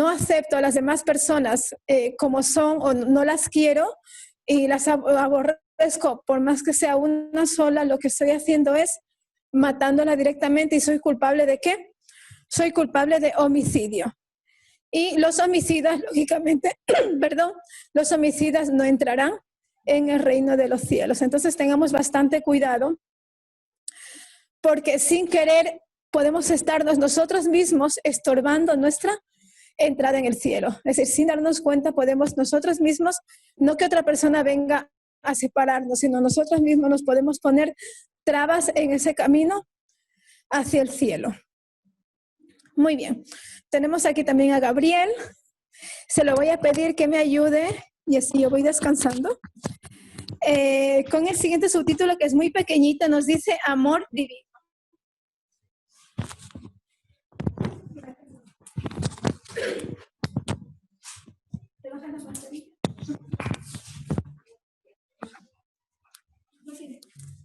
acepto a las demás personas como son, o no las quiero y las aborrezco, por más que sea una sola, lo que estoy haciendo es matándola directamente. ¿Y soy culpable de qué? Soy culpable de homicidio. Y los homicidas, lógicamente, perdón, los homicidas no entrarán en el reino de los cielos. Entonces tengamos bastante cuidado, porque sin querer podemos estarnos nosotros mismos estorbando nuestra entrada en el cielo. Es decir, sin darnos cuenta podemos nosotros mismos, no que otra persona venga a separarnos, sino nosotros mismos nos podemos poner trabas en ese camino hacia el cielo. Muy bien. Tenemos aquí también a Gabriel. Se lo voy a pedir que me ayude, y así yo voy descansando. Con el siguiente subtítulo, que es muy pequeñito, nos dice amor divino.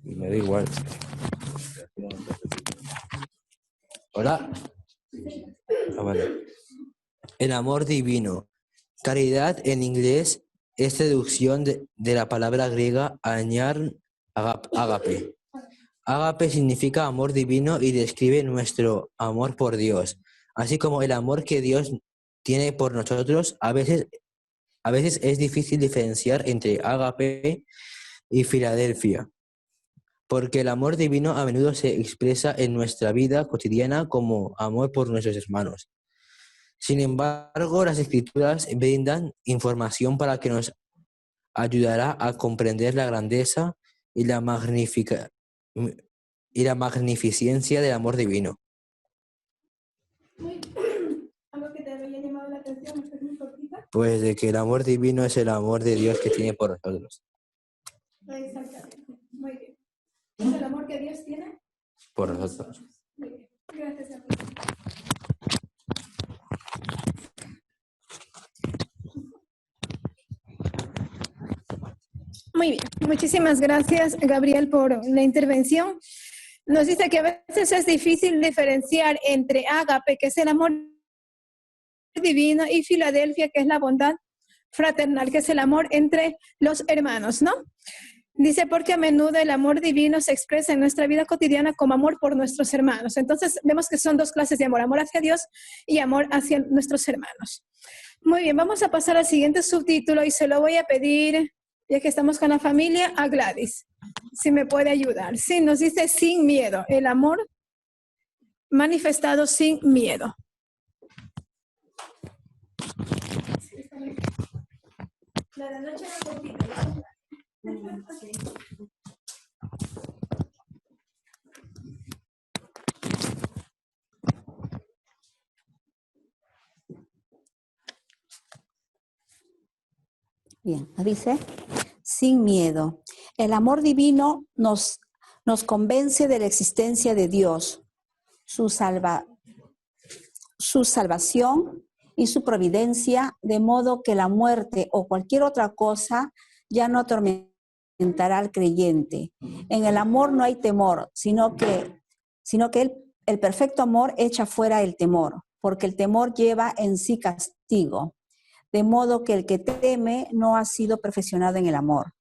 Me da igual. Hola. Vale. El amor divino. Caridad en inglés es traducción de la palabra griega añar ágape. Ágape significa amor divino y describe nuestro amor por Dios, así como el amor que Dios tiene por nosotros. A veces es difícil diferenciar entre ágape y Filadelfia, porque el amor divino a menudo se expresa en nuestra vida cotidiana como amor por nuestros hermanos. Sin embargo, las Escrituras brindan información para que nos ayudará a comprender la grandeza y la magnificencia del amor divino. ¿Algo que te había llamado la atención? ¿Estás muy cortita? Pues de que el amor divino es el amor de Dios que tiene por nosotros. Exactamente. Muy bien. ¿Es el amor que Dios tiene? Por nosotros. Muy bien. Gracias a ti. Muy bien. Muchísimas gracias, Gabriel, por la intervención. Nos dice que a veces es difícil diferenciar entre ágape, que es el amor divino, y Filadelfia, que es la bondad fraternal, que es el amor entre los hermanos, ¿no? Dice, porque a menudo el amor divino se expresa en nuestra vida cotidiana como amor por nuestros hermanos. Entonces vemos que son dos clases de amor, amor hacia Dios y amor hacia nuestros hermanos. Muy bien, vamos a pasar al siguiente subtítulo, y se lo voy a pedir, ya que estamos con la familia, a Gladys, si me puede ayudar. Sí, nos dice sin miedo, el amor manifestado sin miedo. La de noche era cortita. Bien, dice, sin miedo. El amor divino nos convence de la existencia de Dios, su salvación y su providencia, de modo que la muerte o cualquier otra cosa ya no atormentará al creyente. En el amor no hay temor, sino que el perfecto amor echa fuera el temor, porque el temor lleva en sí castigo. De modo que el que teme no ha sido perfeccionado en el amor.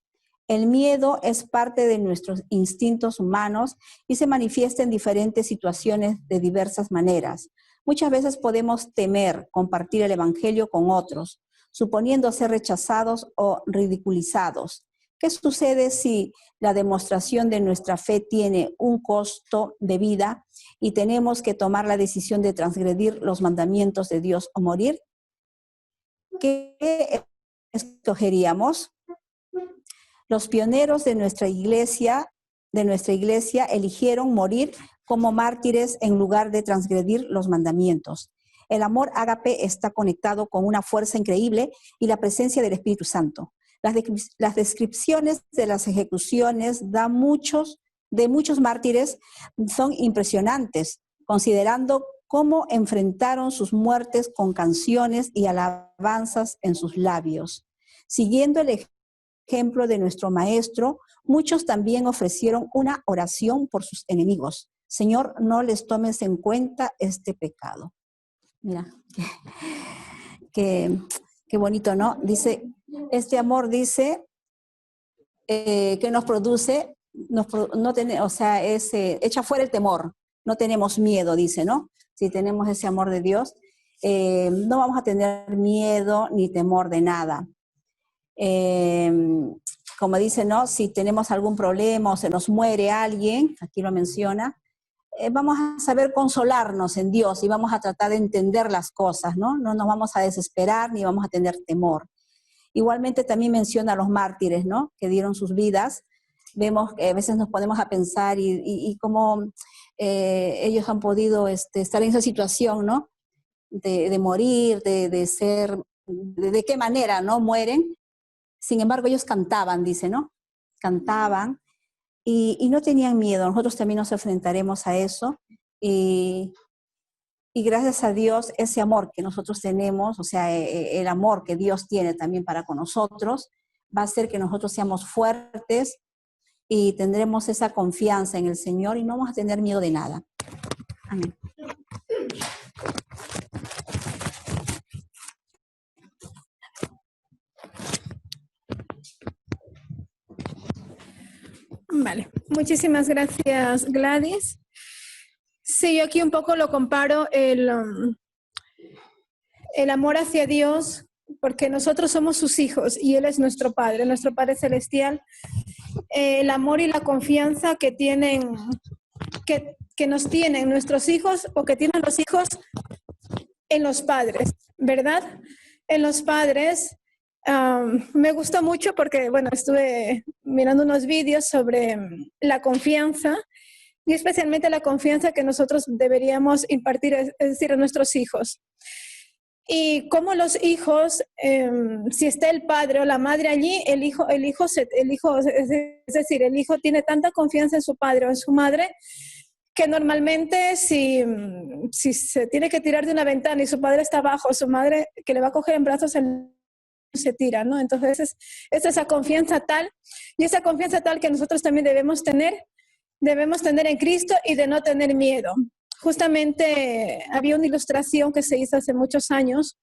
El miedo es parte de nuestros instintos humanos y se manifiesta en diferentes situaciones de diversas maneras. Muchas veces podemos temer compartir el evangelio con otros, suponiendo ser rechazados o ridiculizados. ¿Qué sucede si la demostración de nuestra fe tiene un costo de vida y tenemos que tomar la decisión de transgredir los mandamientos de Dios o morir? ¿Qué escogeríamos? Los pioneros de nuestra iglesia eligieron morir como mártires en lugar de transgredir los mandamientos. El amor ágape está conectado con una fuerza increíble y la presencia del Espíritu Santo. Las descripciones de las ejecuciones de muchos mártires son impresionantes, considerando cómo enfrentaron sus muertes con canciones y alabanzas en sus labios. Siguiendo el ejemplo de nuestro maestro, muchos también ofrecieron una oración por sus enemigos. Señor, no les tomes en cuenta este pecado. Mira, qué bonito, ¿no? Dice, este amor dice que nos produce, echa fuera el temor, no tenemos miedo, dice, ¿no? Si tenemos ese amor de Dios, no vamos a tener miedo ni temor de nada. Como dice, ¿no? Si tenemos algún problema o se nos muere alguien, aquí lo menciona, vamos a saber consolarnos en Dios y vamos a tratar de entender las cosas, ¿no? No nos vamos a desesperar ni vamos a tener temor. Igualmente también menciona a los mártires, ¿no? Que dieron sus vidas. Vemos que a veces nos ponemos a pensar y cómo ellos han podido estar en esa situación, ¿no? De morir, de qué manera, ¿no? Mueren. Sin embargo, ellos cantaban, dice, ¿no? Cantaban. Y no tenían miedo. Nosotros también nos enfrentaremos a eso. Y gracias a Dios, ese amor que nosotros tenemos, o sea, el amor que Dios tiene también para con nosotros, va a hacer que nosotros seamos fuertes y tendremos esa confianza en el Señor y no vamos a tener miedo de nada. Amén. Vale, muchísimas gracias, Gladys. Sí, yo aquí un poco lo comparo el amor hacia Dios, porque nosotros somos sus hijos y Él es nuestro Padre Celestial. El amor y la confianza que tienen, que nos tienen nuestros hijos o que tienen los hijos en los padres, ¿verdad? En los padres. Me gustó mucho porque, bueno, estuve mirando unos vídeos sobre la confianza y especialmente la confianza que nosotros deberíamos impartir, es decir, a nuestros hijos. Y como los hijos, si está el padre o la madre allí, el hijo, es decir, el hijo tiene tanta confianza en su padre o en su madre que normalmente si se tiene que tirar de una ventana y su padre está abajo, su madre que le va a coger en brazos, se tira, ¿no? Entonces es esa confianza tal, y esa confianza tal que nosotros también debemos tener en Cristo y de no tener miedo. Justamente había una ilustración que se hizo hace muchos años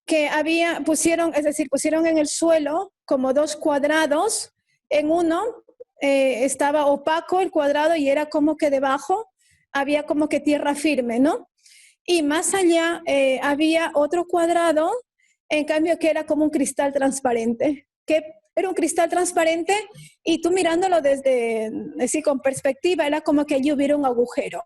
que pusieron en el suelo como dos cuadrados. En uno estaba opaco el cuadrado y era como que debajo había como que tierra firme, ¿no? Y más allá había otro cuadrado, en cambio que era como un cristal transparente, que era un cristal transparente y tú mirándolo desde, así con perspectiva, era como que allí hubiera un agujero.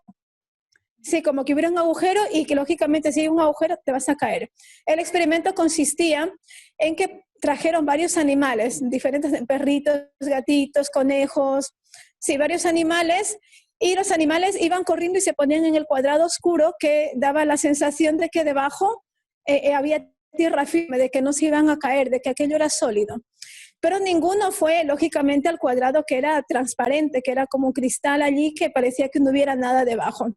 Sí, como que hubiera un agujero y que lógicamente si hay un agujero te vas a caer. El experimento consistía en que trajeron varios animales, diferentes perritos, gatitos, conejos, sí, varios animales, y los animales iban corriendo y se ponían en el cuadrado oscuro que daba la sensación de que debajo había tierra firme, de que no se iban a caer, de que aquello era sólido. Pero ninguno fue, lógicamente, al cuadrado que era transparente, que era como un cristal allí que parecía que no hubiera nada debajo.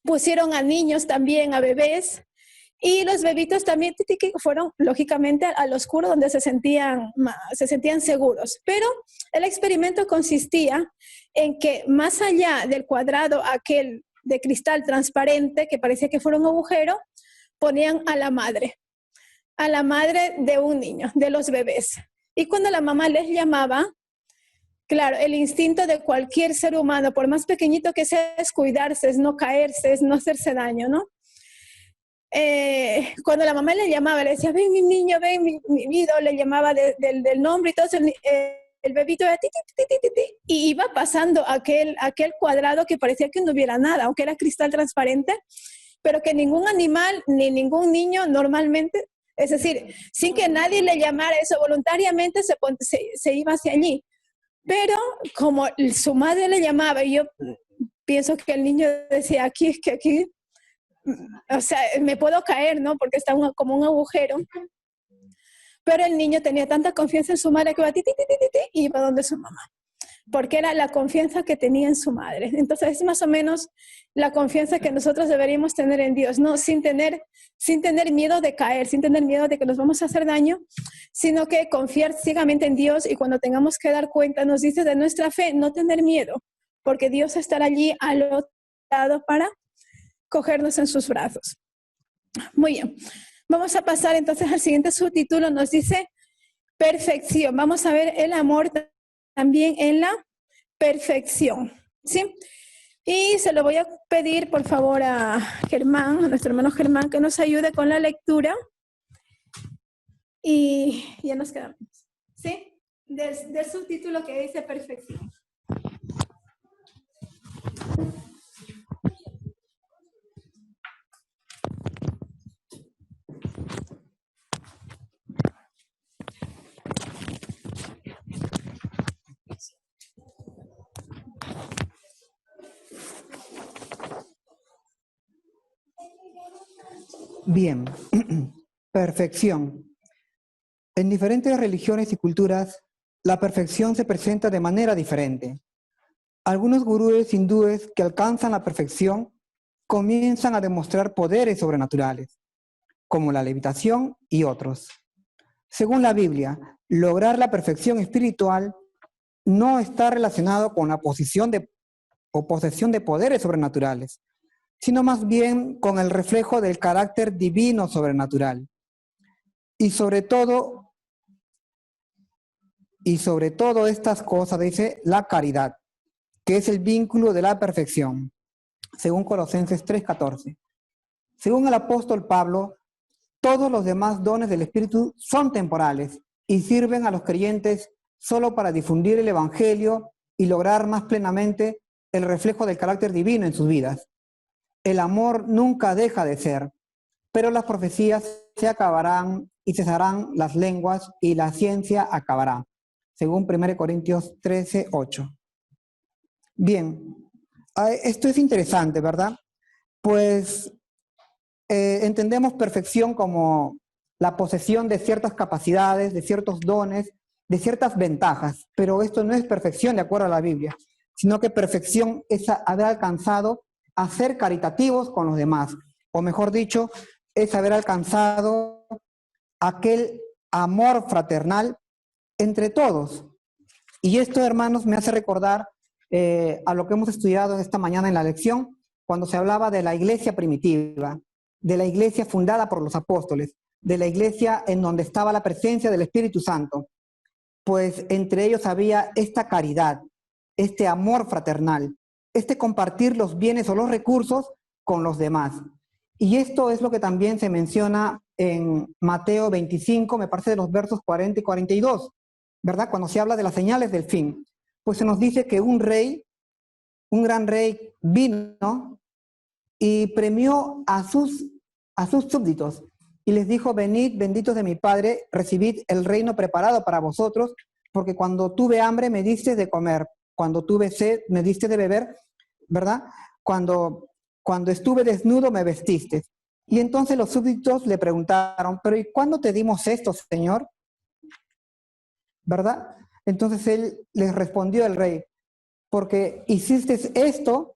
Pusieron a niños también, a bebés, y los bebitos también fueron, lógicamente, al oscuro donde se sentían seguros. Pero el experimento consistía en que más allá del cuadrado aquel de cristal transparente, que parecía que fuera un agujero, ponían a la madre de un niño, de los bebés. Y cuando la mamá les llamaba, claro, el instinto de cualquier ser humano, por más pequeñito que sea, es cuidarse, es no caerse, es no hacerse daño, ¿no? cuando la mamá le llamaba, le decía, ven mi niño, ven mi vida, le llamaba del nombre y todo, el bebito era ti, ti, ti, ti, ti, y iba pasando aquel cuadrado que parecía que no hubiera nada, aunque era cristal transparente, pero que ningún animal ni ningún niño normalmente, es decir, sin que nadie le llamara eso, voluntariamente se iba hacia allí. Pero como su madre le llamaba, y yo pienso que el niño decía, aquí, o sea, me puedo caer, ¿no? Porque está como un agujero. Pero el niño tenía tanta confianza en su madre que iba y iba donde su mamá. Porque era la confianza que tenía en su madre. Entonces es más o menos la confianza que nosotros deberíamos tener en Dios, ¿no? Sin tener miedo de caer, sin tener miedo de que nos vamos a hacer daño, sino que confiar ciegamente en Dios, y cuando tengamos que dar cuenta, nos dice de nuestra fe, no tener miedo, porque Dios estará allí al otro lado para cogernos en sus brazos. Muy bien. Vamos a pasar entonces al siguiente subtítulo. Nos dice perfección. Vamos a ver el amor también en la perfección, ¿sí? Y se lo voy a pedir, por favor, a Germán, a nuestro hermano Germán, que nos ayude con la lectura. Y ya nos quedamos, ¿sí? Del subtítulo que dice perfección. Bien, perfección. En diferentes religiones y culturas, la perfección se presenta de manera diferente. Algunos gurúes hindúes que alcanzan la perfección comienzan a demostrar poderes sobrenaturales, como la levitación y otros. Según la Biblia, lograr la perfección espiritual no está relacionado con la posesión de poderes sobrenaturales, sino más bien con el reflejo del carácter divino sobrenatural. Y sobre todo estas cosas, dice, la caridad, que es el vínculo de la perfección, según Colosenses 3:14. Según el apóstol Pablo, todos los demás dones del Espíritu son temporales y sirven a los creyentes solo para difundir el Evangelio y lograr más plenamente el reflejo del carácter divino en sus vidas. El amor nunca deja de ser, pero las profecías se acabarán y cesarán las lenguas y la ciencia acabará, según 1 Corintios 13:8. Bien, esto es interesante, ¿verdad? Pues entendemos perfección como la posesión de ciertas capacidades, de ciertos dones, de ciertas ventajas, pero esto no es perfección de acuerdo a la Biblia, sino que perfección es haber alcanzado a ser caritativos con los demás, o mejor dicho, es haber alcanzado aquel amor fraternal entre todos. Y esto, hermanos, me hace recordar a lo que hemos estudiado esta mañana en la lección, cuando se hablaba de la iglesia primitiva, de la iglesia fundada por los apóstoles, de la iglesia en donde estaba la presencia del Espíritu Santo. Pues entre ellos había esta caridad, este amor fraternal, este compartir los bienes o los recursos con los demás. Y esto es lo que también se menciona en Mateo 25, me parece de los versos 40 y 42, ¿verdad? Cuando se habla de las señales del fin, pues se nos dice que un gran rey vino y premió a sus súbditos y les dijo: venid, benditos de mi Padre, recibid el reino preparado para vosotros, porque cuando tuve hambre me diste de comer, cuando tuve sed me diste de beber, ¿verdad? Cuando estuve desnudo me vestiste. Y entonces los súbditos le preguntaron: pero ¿y cuándo te dimos esto, Señor? ¿Verdad? Entonces él les respondió, el rey: porque hiciste esto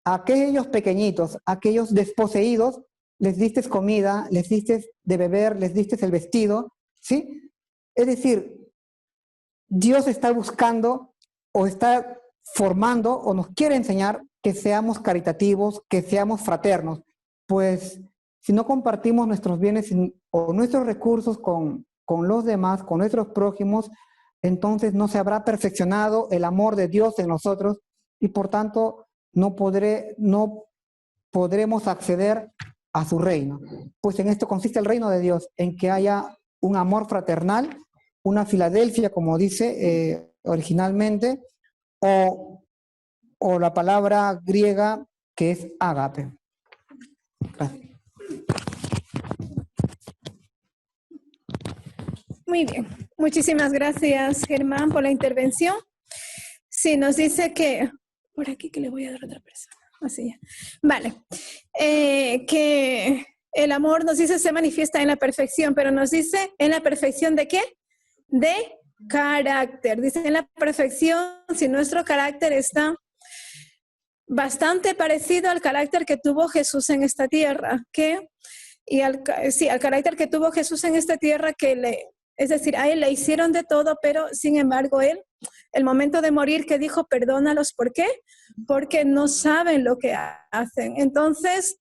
a aquellos pequeñitos, a aquellos desposeídos, les diste comida, les diste de beber, les diste el vestido, ¿sí? Es decir, Dios está buscando o está formando o nos quiere enseñar que seamos caritativos, que seamos fraternos, pues si no compartimos nuestros bienes o nuestros recursos con los demás, con nuestros prójimos, entonces no se habrá perfeccionado el amor de Dios en nosotros y por tanto no podremos acceder a su reino. Pues en esto consiste el reino de Dios, en que haya un amor fraternal, una Filadelfia, como dice originalmente, o la palabra griega que es ágape. Gracias. Muy bien. Muchísimas gracias, Germán, por la intervención. Sí, nos dice que... Por aquí que le voy a dar a otra persona. Así ya. Vale. Que el amor nos dice se manifiesta en la perfección, pero nos dice en la perfección ¿de qué? De carácter. Dice en la perfección si nuestro carácter está bastante parecido al carácter que tuvo Jesús en esta tierra, al carácter que tuvo Jesús en esta tierra, es decir, a él le hicieron de todo, pero sin embargo él, el momento de morir, que dijo, perdónalos, ¿por qué? Porque no saben lo que hacen. Entonces,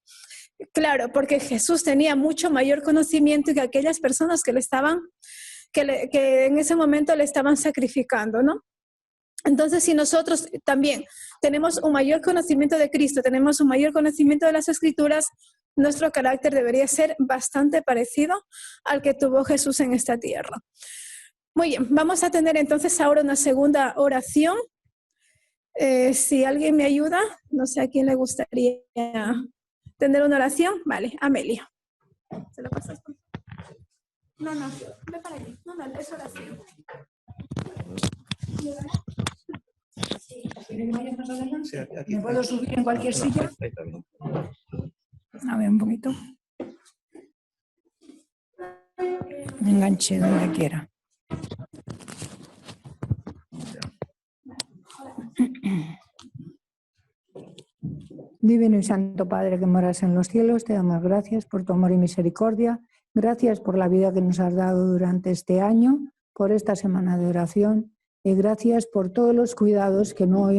claro, porque Jesús tenía mucho mayor conocimiento que aquellas personas que que en ese momento le estaban sacrificando, ¿no? Entonces, si nosotros también tenemos un mayor conocimiento de Cristo, tenemos un mayor conocimiento de las Escrituras, nuestro carácter debería ser bastante parecido al que tuvo Jesús en esta tierra. Muy bien, vamos a tener entonces ahora una segunda oración. Si alguien me ayuda, no sé a quién le gustaría tener una oración. Vale, Amelia. ¿Se lo pasas? No, ve para allí. No, es oración. ¿Me puedo subir en cualquier silla? A ver, un poquito. Me enganché donde quiera. Divino y Santo Padre que moras en los cielos, te damos gracias por tu amor y misericordia. Gracias por la vida que nos has dado durante este año, por esta semana de oración. Y gracias por todos los cuidados que no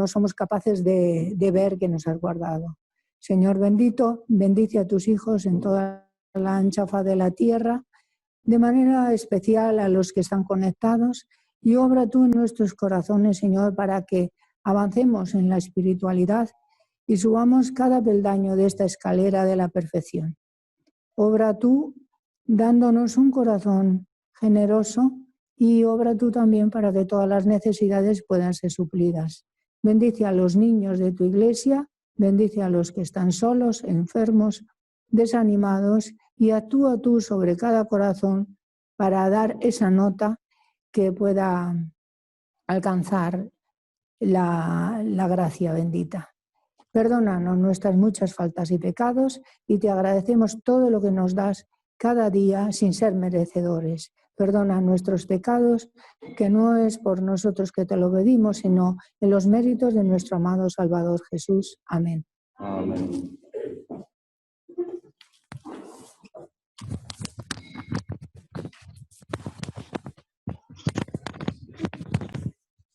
somos capaces de ver que nos has guardado. Señor bendito, bendice a tus hijos en toda la ancha faz de la tierra, de manera especial a los que están conectados, y obra tú en nuestros corazones, Señor, para que avancemos en la espiritualidad y subamos cada peldaño de esta escalera de la perfección. Obra tú dándonos un corazón generoso y obra tú también para que todas las necesidades puedan ser suplidas. Bendice a los niños de tu iglesia, bendice a los que están solos, enfermos, desanimados, y actúa tú sobre cada corazón para dar esa nota que pueda alcanzar la gracia bendita. Perdónanos nuestras muchas faltas y pecados y te agradecemos todo lo que nos das cada día sin ser merecedores. Perdona nuestros pecados, que no es por nosotros que te lo pedimos, sino en los méritos de nuestro amado Salvador Jesús. Amén. Amén.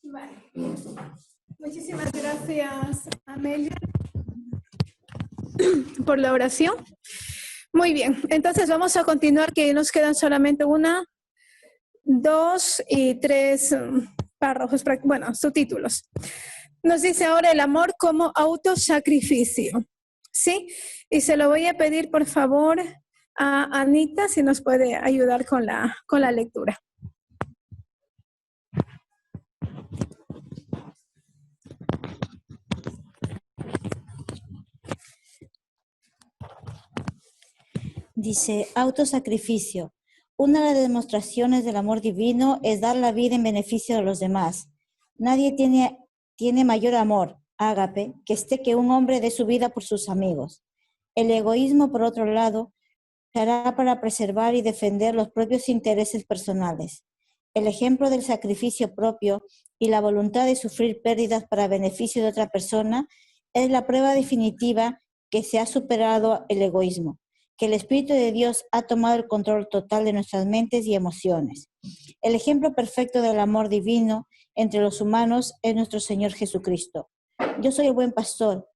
Vale. Muchísimas gracias, Amelia, por la oración. Muy bien, entonces vamos a continuar, que nos quedan solamente 1, 2 y 3 párrafos, bueno, subtítulos. Nos dice ahora el amor como autosacrificio, ¿sí? Y se lo voy a pedir, por favor, a Anita, si nos puede ayudar con la lectura. Dice, autosacrificio. Una de las demostraciones del amor divino es dar la vida en beneficio de los demás. Nadie tiene mayor amor, ágape, que un hombre dé su vida por sus amigos. El egoísmo, por otro lado, se hará para preservar y defender los propios intereses personales. El ejemplo del sacrificio propio y la voluntad de sufrir pérdidas para beneficio de otra persona es la prueba definitiva que se ha superado el egoísmo, que el Espíritu de Dios ha tomado el control total de nuestras mentes y emociones. El ejemplo perfecto del amor divino entre los humanos es nuestro Señor Jesucristo. Yo soy el buen pastor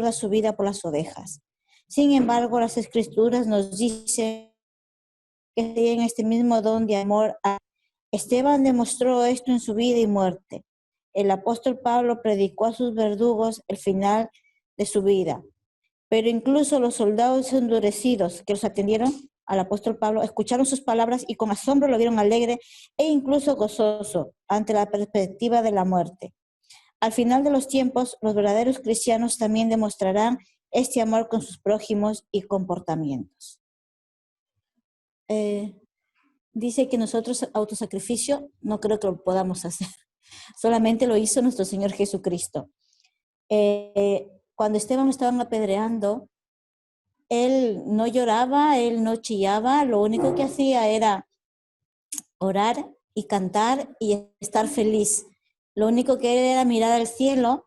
da su vida por las ovejas. Sin embargo, las Escrituras nos dicen que en este mismo don de amor, Esteban demostró esto en su vida y muerte. El apóstol Pablo predicó a sus verdugos el final de su vida. Pero incluso los soldados endurecidos que los atendieron al apóstol Pablo escucharon sus palabras y con asombro lo vieron alegre e incluso gozoso ante la perspectiva de la muerte. Al final de los tiempos, los verdaderos cristianos también demostrarán este amor con sus prójimos y comportamientos. Dice que nosotros autosacrificio no creo que lo podamos hacer. Solamente lo hizo nuestro Señor Jesucristo. Cuando Esteban lo estaban apedreando, él no lloraba, él no chillaba, lo único que hacía era orar y cantar y estar feliz. Lo único que él era mirar al cielo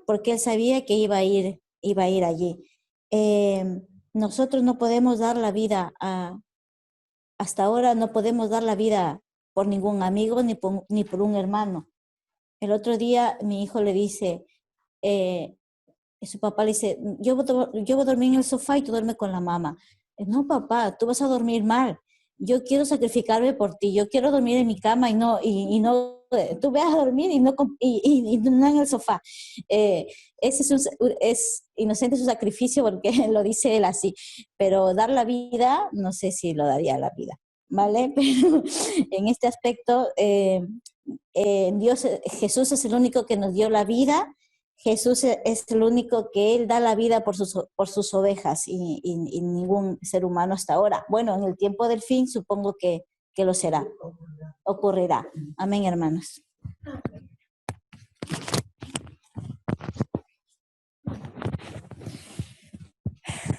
porque él sabía que iba a ir allí. Nosotros no podemos dar la vida hasta ahora no podemos dar la vida por ningún amigo ni por un hermano. El otro día mi hijo le dice, su papá le dice, yo voy a dormir en el sofá y tú duermes con la mamá. No, papá, tú vas a dormir mal. Yo quiero sacrificarme por ti. Yo quiero dormir en mi cama y no tú vas a dormir y no en el sofá. Ese es inocente su sacrificio porque lo dice él así. Pero dar la vida, no sé si lo daría la vida, ¿vale? Pero en este aspecto, Jesús es el único que nos dio la vida. Jesús es el único que Él da la vida por sus ovejas y ningún ser humano hasta ahora. Bueno, en el tiempo del fin supongo que lo será, ocurrirá. Amén, hermanos.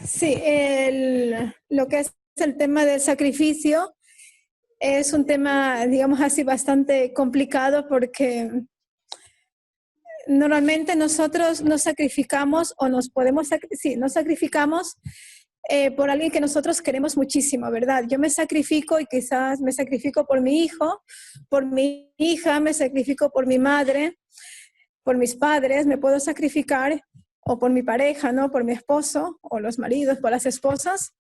Sí, lo que es el tema del sacrificio es un tema, digamos así, bastante complicado porque normalmente nosotros nos sacrificamos o nos sacrificamos por alguien que nosotros queremos muchísimo, ¿verdad? Yo me sacrifico y quizás me sacrifico por mi hijo, por mi hija, me sacrifico por mi madre, por mis padres, me puedo sacrificar o por mi pareja, ¿no? Por mi esposo o los maridos, por las esposas.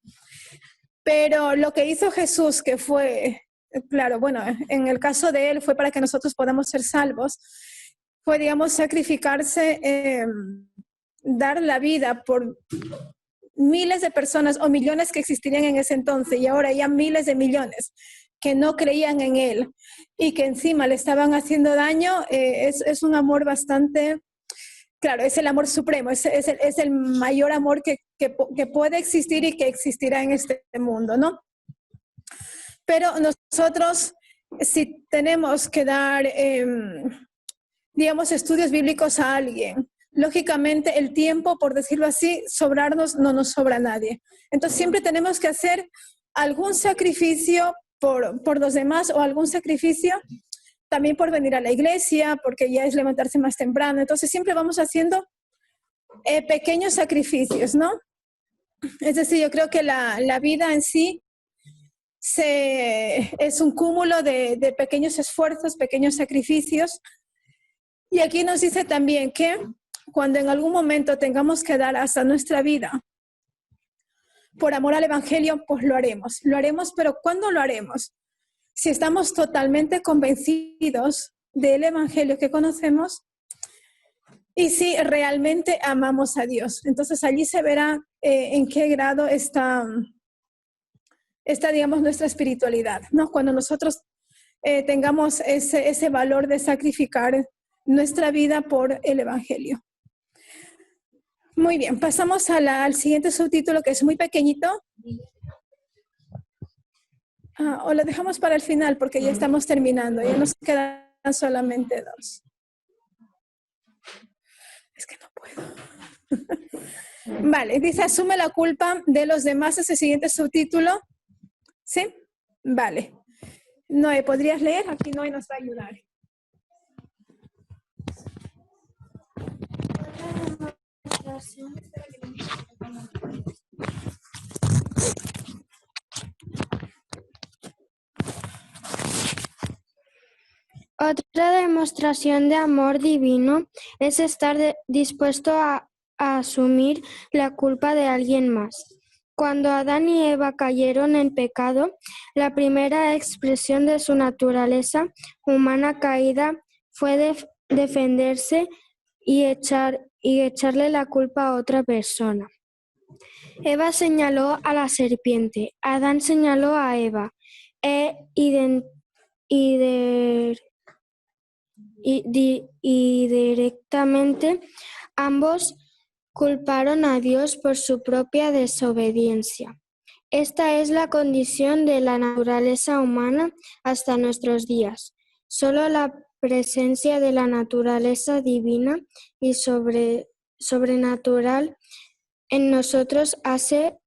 Pero lo que hizo Jesús, que fue, claro, bueno, en el caso de él fue para que nosotros podamos ser salvos, fue, digamos, sacrificarse, dar la vida por miles de personas o millones que existirían en ese entonces y ahora ya miles de millones que no creían en él y que encima le estaban haciendo daño. Es un amor bastante, claro, es el amor supremo, es el mayor amor que puede existir y que existirá en este mundo, ¿no? Pero nosotros, si tenemos que dar, digamos, estudios bíblicos a alguien, lógicamente el tiempo, por decirlo así, sobrarnos no nos sobra a nadie. Entonces siempre tenemos que hacer algún sacrificio por los demás o algún sacrificio también por venir a la iglesia, porque ya es levantarse más temprano. Entonces siempre vamos haciendo pequeños sacrificios, ¿no? Es decir, yo creo que la vida en sí es un cúmulo de pequeños esfuerzos, pequeños sacrificios. Y aquí nos dice también que cuando en algún momento tengamos que dar hasta nuestra vida por amor al Evangelio, pues lo haremos, pero ¿cuándo lo haremos? Si estamos totalmente convencidos del Evangelio que conocemos y si realmente amamos a Dios. Entonces allí se verá en qué grado está, digamos, nuestra espiritualidad, ¿no? Cuando nosotros tengamos ese valor de sacrificar nuestra vida por el Evangelio. Muy bien, pasamos al siguiente subtítulo, que es muy pequeñito. O lo dejamos para el final porque ya estamos terminando, ya nos quedan solamente 2. Es que no puedo. Vale, dice, asume la culpa de los demás, ese siguiente subtítulo. ¿Sí? Vale. Noé, ¿podrías leer? Aquí Noé nos va a ayudar. Otra demostración de amor divino es estar dispuesto a asumir la culpa de alguien más. Cuando Adán y Eva cayeron en pecado, la primera expresión de su naturaleza humana caída fue defenderse y echarle la culpa a otra persona. Eva señaló a la serpiente, Adán señaló a Eva, y directamente ambos culparon a Dios por su propia desobediencia. Esta es la condición de la naturaleza humana hasta nuestros días. Solo la presencia de la naturaleza divina y sobrenatural en nosotros hace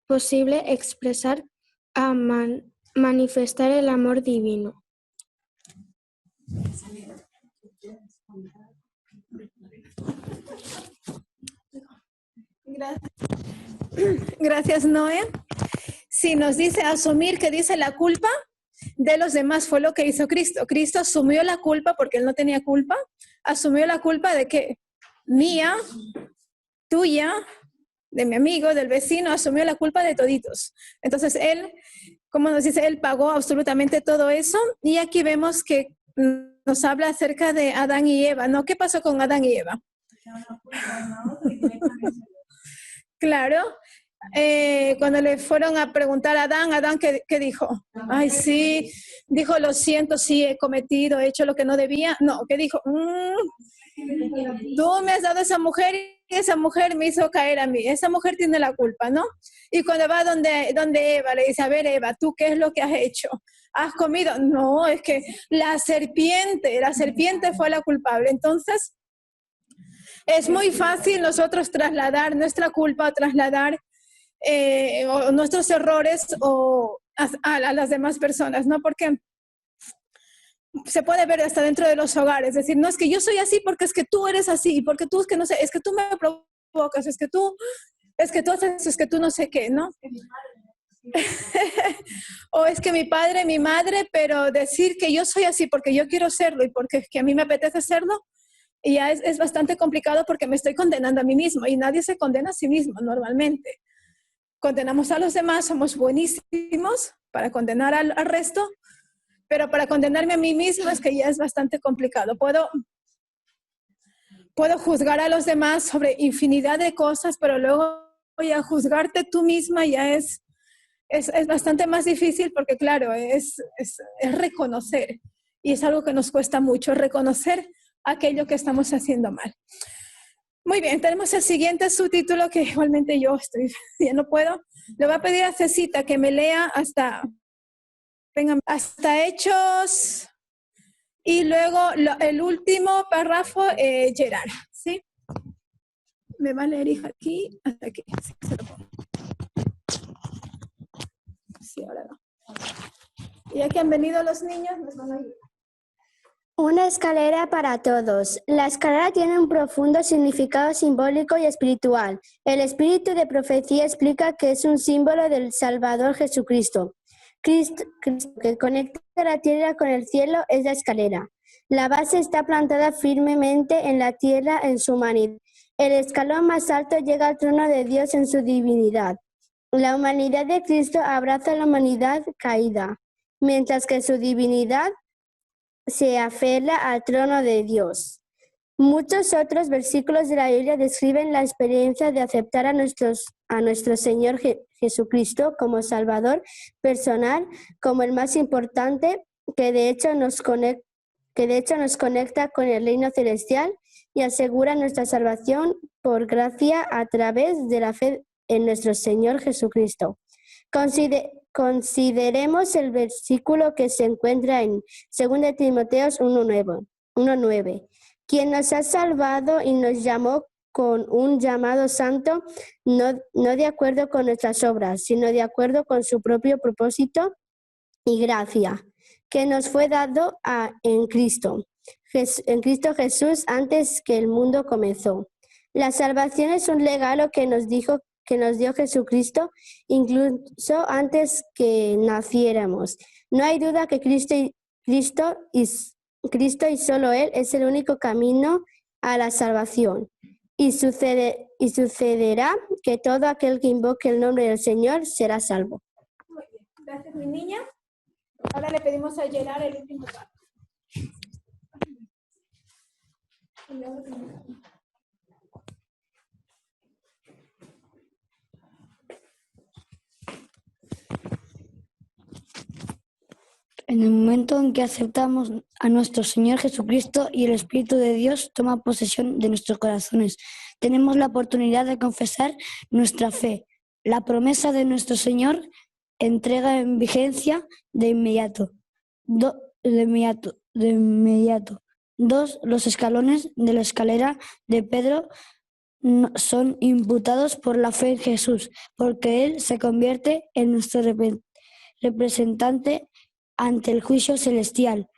posible expresar a manifestar el amor divino. Gracias, Noé. Si nos dice asumir, que dice la culpa de los demás fue lo que hizo Cristo. Cristo asumió la culpa porque él no tenía culpa. Asumió la culpa de que mía, tuya, de mi amigo, del vecino, asumió la culpa de toditos. Entonces él, como nos dice, él pagó absolutamente todo eso. Y aquí vemos que nos habla acerca de Adán y Eva, ¿no? ¿Qué pasó con Adán y Eva? Claro. Cuando le fueron a preguntar a Adán, ¿qué dijo? Ay, sí, dijo, lo siento, sí, he hecho lo que no debía. No, ¿qué dijo? Tú me has dado esa mujer y esa mujer me hizo caer a mí. Esa mujer tiene la culpa, ¿no? Y cuando va donde Eva, le dice, a ver, Eva, ¿tú qué es lo que has hecho? ¿Has comido? No, es que la serpiente fue la culpable. Entonces, es muy fácil nosotros trasladar nuestra culpa, trasladar o nuestros errores a las demás personas, ¿no? Porque se puede ver hasta dentro de los hogares, es decir, no es que yo soy así porque es que tú eres así, porque tú es que no sé, es que tú me provocas, es que tú haces, es que tú no sé qué, ¿no? O es que mi padre, mi madre, pero decir que yo soy así porque yo quiero serlo y porque es que a mí me apetece serlo, y ya es bastante complicado porque me estoy condenando a mí mismo y nadie se condena a sí mismo normalmente. Condenamos a los demás, somos buenísimos para condenar al resto, pero para condenarme a mí misma es que ya es bastante complicado. Puedo juzgar a los demás sobre infinidad de cosas, pero luego voy a juzgarte tú misma ya es bastante más difícil porque, claro, es reconocer, y es algo que nos cuesta mucho, reconocer aquello que estamos haciendo mal. Muy bien, tenemos el siguiente subtítulo que igualmente ya no puedo. Le voy a pedir a Cecita que me lea hasta Hechos y luego el último párrafo, Gerard, ¿sí? Me va a leer, hija, aquí hasta aquí. Sí, se lo pongo. Sí, ahora no. Y ya que han venido los niños, nos van a ayudar. Una escalera para todos. La escalera tiene un profundo significado simbólico y espiritual. El espíritu de profecía explica que es un símbolo del Salvador Jesucristo. Cristo que conecta la tierra con el cielo es la escalera. La base está plantada firmemente en la tierra en su humanidad. El escalón más alto llega al trono de Dios en su divinidad. La humanidad de Cristo abraza a la humanidad caída, mientras que su divinidad se aferra al trono de Dios. Muchos otros versículos de la Biblia describen la experiencia de aceptar a nuestro Señor Jesucristo como Salvador personal, como el más importante, que de hecho nos conecta con el reino celestial y asegura nuestra salvación por gracia a través de la fe en nuestro Señor Jesucristo. Consideremos el versículo que se encuentra en 2 Timoteo 1:9. Quien nos ha salvado y nos llamó con un llamado santo, no de acuerdo con nuestras obras, sino de acuerdo con su propio propósito y gracia, que nos fue dado en Cristo Jesús antes que el mundo comenzó. La salvación es un regalo que nos dio Jesucristo incluso antes que naciéramos. No hay duda que Cristo y solo Él es el único camino a la salvación. Y sucederá que todo aquel que invoque el nombre del Señor será salvo. Muy bien, gracias mi niña. Ahora le pedimos a Gerard el último paso. En el momento en que aceptamos a nuestro Señor Jesucristo y el Espíritu de Dios toma posesión de nuestros corazones, tenemos la oportunidad de confesar nuestra fe. La promesa de nuestro Señor entrega en vigencia de inmediato. De inmediato. 2. Los escalones de la escalera de Pedro son imputados por la fe en Jesús, porque Él se convierte en nuestro representante ante el juicio celestial.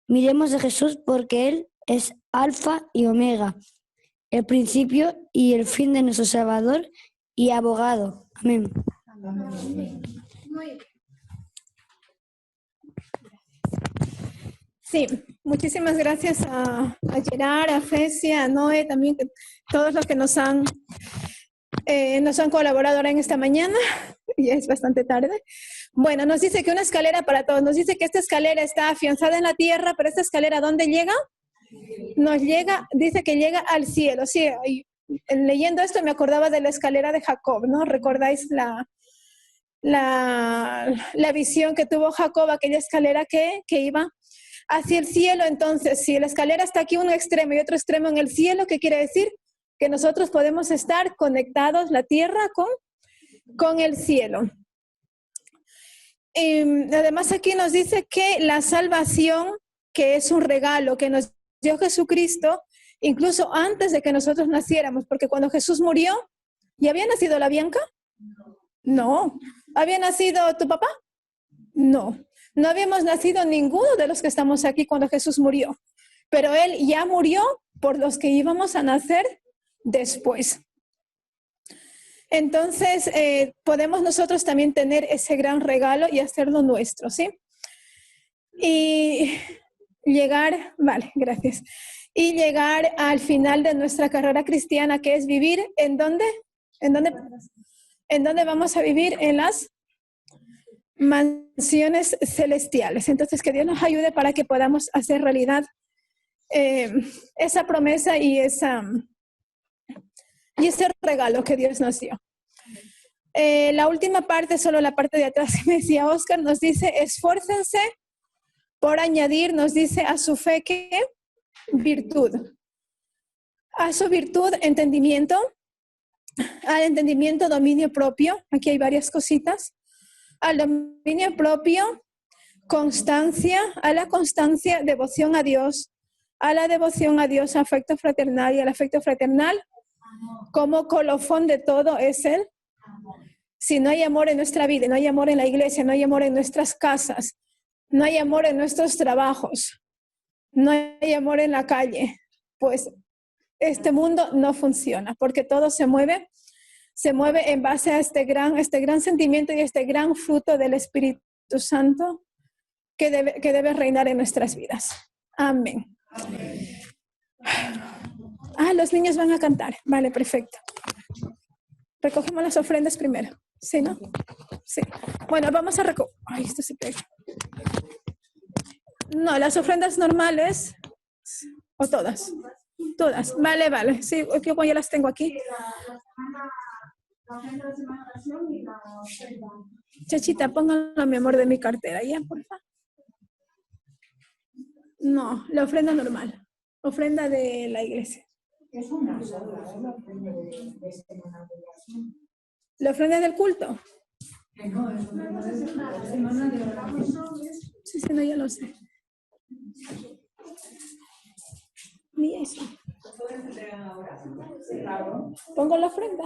Miremos de Jesús porque Él es Alfa y Omega, el principio y el fin de nuestro Salvador y abogado. Amén. Sí, muchísimas gracias a Gerard, a Fecia, a Noé, también todos los que nos han colaborado ahora en esta mañana. Ya es bastante tarde. Bueno, nos dice que una escalera para todos. Nos dice que esta escalera está afianzada en la tierra, pero esta escalera, ¿dónde llega? Nos llega, dice que llega al cielo. Sí, leyendo esto me acordaba de la escalera de Jacob, ¿no? ¿Recordáis la visión que tuvo Jacob, aquella escalera que iba hacia el cielo? Entonces, si la escalera está aquí, un extremo y otro extremo en el cielo, ¿qué quiere decir? Que nosotros podemos estar conectados, la tierra con el cielo. Además, aquí nos dice que la salvación, que es un regalo que nos dio Jesucristo, incluso antes de que nosotros naciéramos, porque cuando Jesús murió, ¿ya había nacido la Bianca? No. ¿Había nacido tu papá? No. No habíamos nacido ninguno de los que estamos aquí cuando Jesús murió, pero Él ya murió por los que íbamos a nacer después. Entonces, podemos nosotros también tener ese gran regalo y hacerlo nuestro, ¿sí? Y llegar, vale, gracias. Y llegar al final de nuestra carrera cristiana, que es vivir, ¿en dónde? ¿En dónde vamos a vivir? En las mansiones celestiales. Entonces, que Dios nos ayude para que podamos hacer realidad esa promesa y ese regalo que Dios nos dio. La última parte, solo la parte de atrás, me decía Oscar, nos dice, esfuércense por añadir, nos dice, a su fe, ¿qué? Virtud. A su virtud, entendimiento. Al entendimiento, dominio propio. Aquí hay varias cositas. Al dominio propio, constancia. A la constancia, devoción a Dios. A la devoción a Dios, afecto fraternal. Y al afecto fraternal, como colofón de todo, es el. Si no hay amor en nuestra vida, no hay amor en la iglesia, no hay amor en nuestras casas, no hay amor en nuestros trabajos, no hay amor en la calle, pues este mundo no funciona, porque todo se mueve en base a este gran sentimiento y este gran fruto del Espíritu Santo que debe reinar en nuestras vidas. Amén. Los niños van a cantar. Vale, perfecto. Recogemos las ofrendas primero. ¿Sí, no? Sí. Bueno, vamos a recoger. Ay, esto se pega. No, las ofrendas normales. ¿O todas? Todas. Vale, vale. Sí, yo las tengo aquí. Chachita, pónganlo, mi amor, de mi cartera, ¿ya, por favor? No, la ofrenda normal. Ofrenda de la iglesia. Es una sola, es la ofrenda de semana de oración. ¿La ofrenda del culto? Que no, es una semana de oración. Sí, no, ya lo sé. Ni eso. ¿Pongo la ofrenda?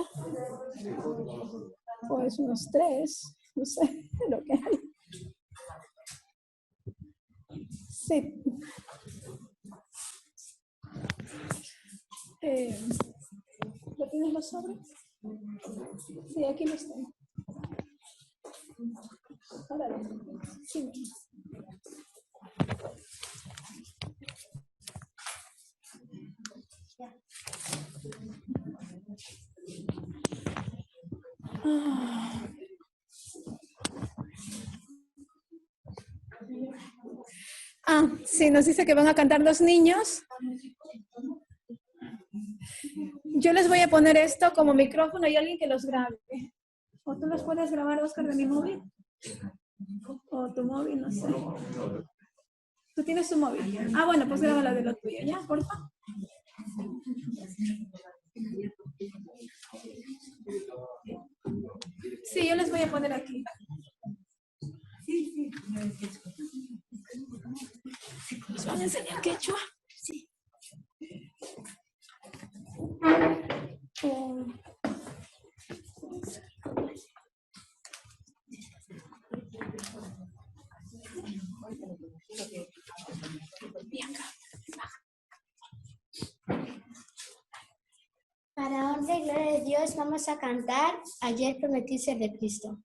Pues unos 3, no sé lo que hay. Sí. ¿Lo tienes los sobres? Sí, aquí los tengo. Órale. Sí. Sí, nos dice que van a cantar los niños. Yo les voy a poner esto como micrófono y alguien que los grabe. ¿O tú los puedes grabar, Oscar, de mi móvil? O tu móvil, no sé. ¿Tú tienes tu móvil? Ah, bueno, pues graba la de lo tuyo, ¿ya? Porfa. Sí, yo les voy a poner aquí. ¿Les van a enseñar quechua? Sí. Para honra y gloria de Dios vamos a cantar Ayer prometí ser de Cristo.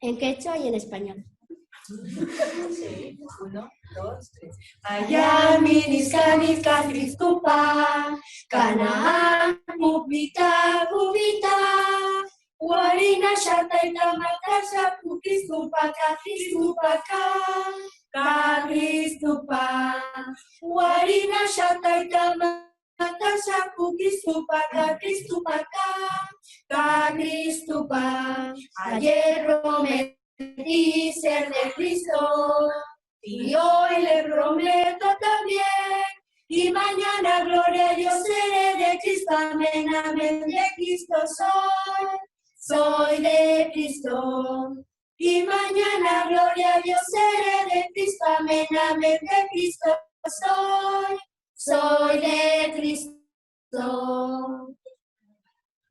En quechua y en español. Sí, 1, 2, 3. Allá miniscanica Cristupa, Canaan, Pupita, Pupita, Warina Shataita Matasha, Cristupa, Cristupa, Cristupa, Warina Shataita Matasha, Cristupa, Cristupa, Cristupa, ayer prometí ser de Cristo, y hoy le prometo también, y mañana gloria yo seré de Cristo, amén, amén, de Cristo soy de Cristo, y mañana gloria yo seré de Cristo, amén, amén, de Cristo soy de Cristo.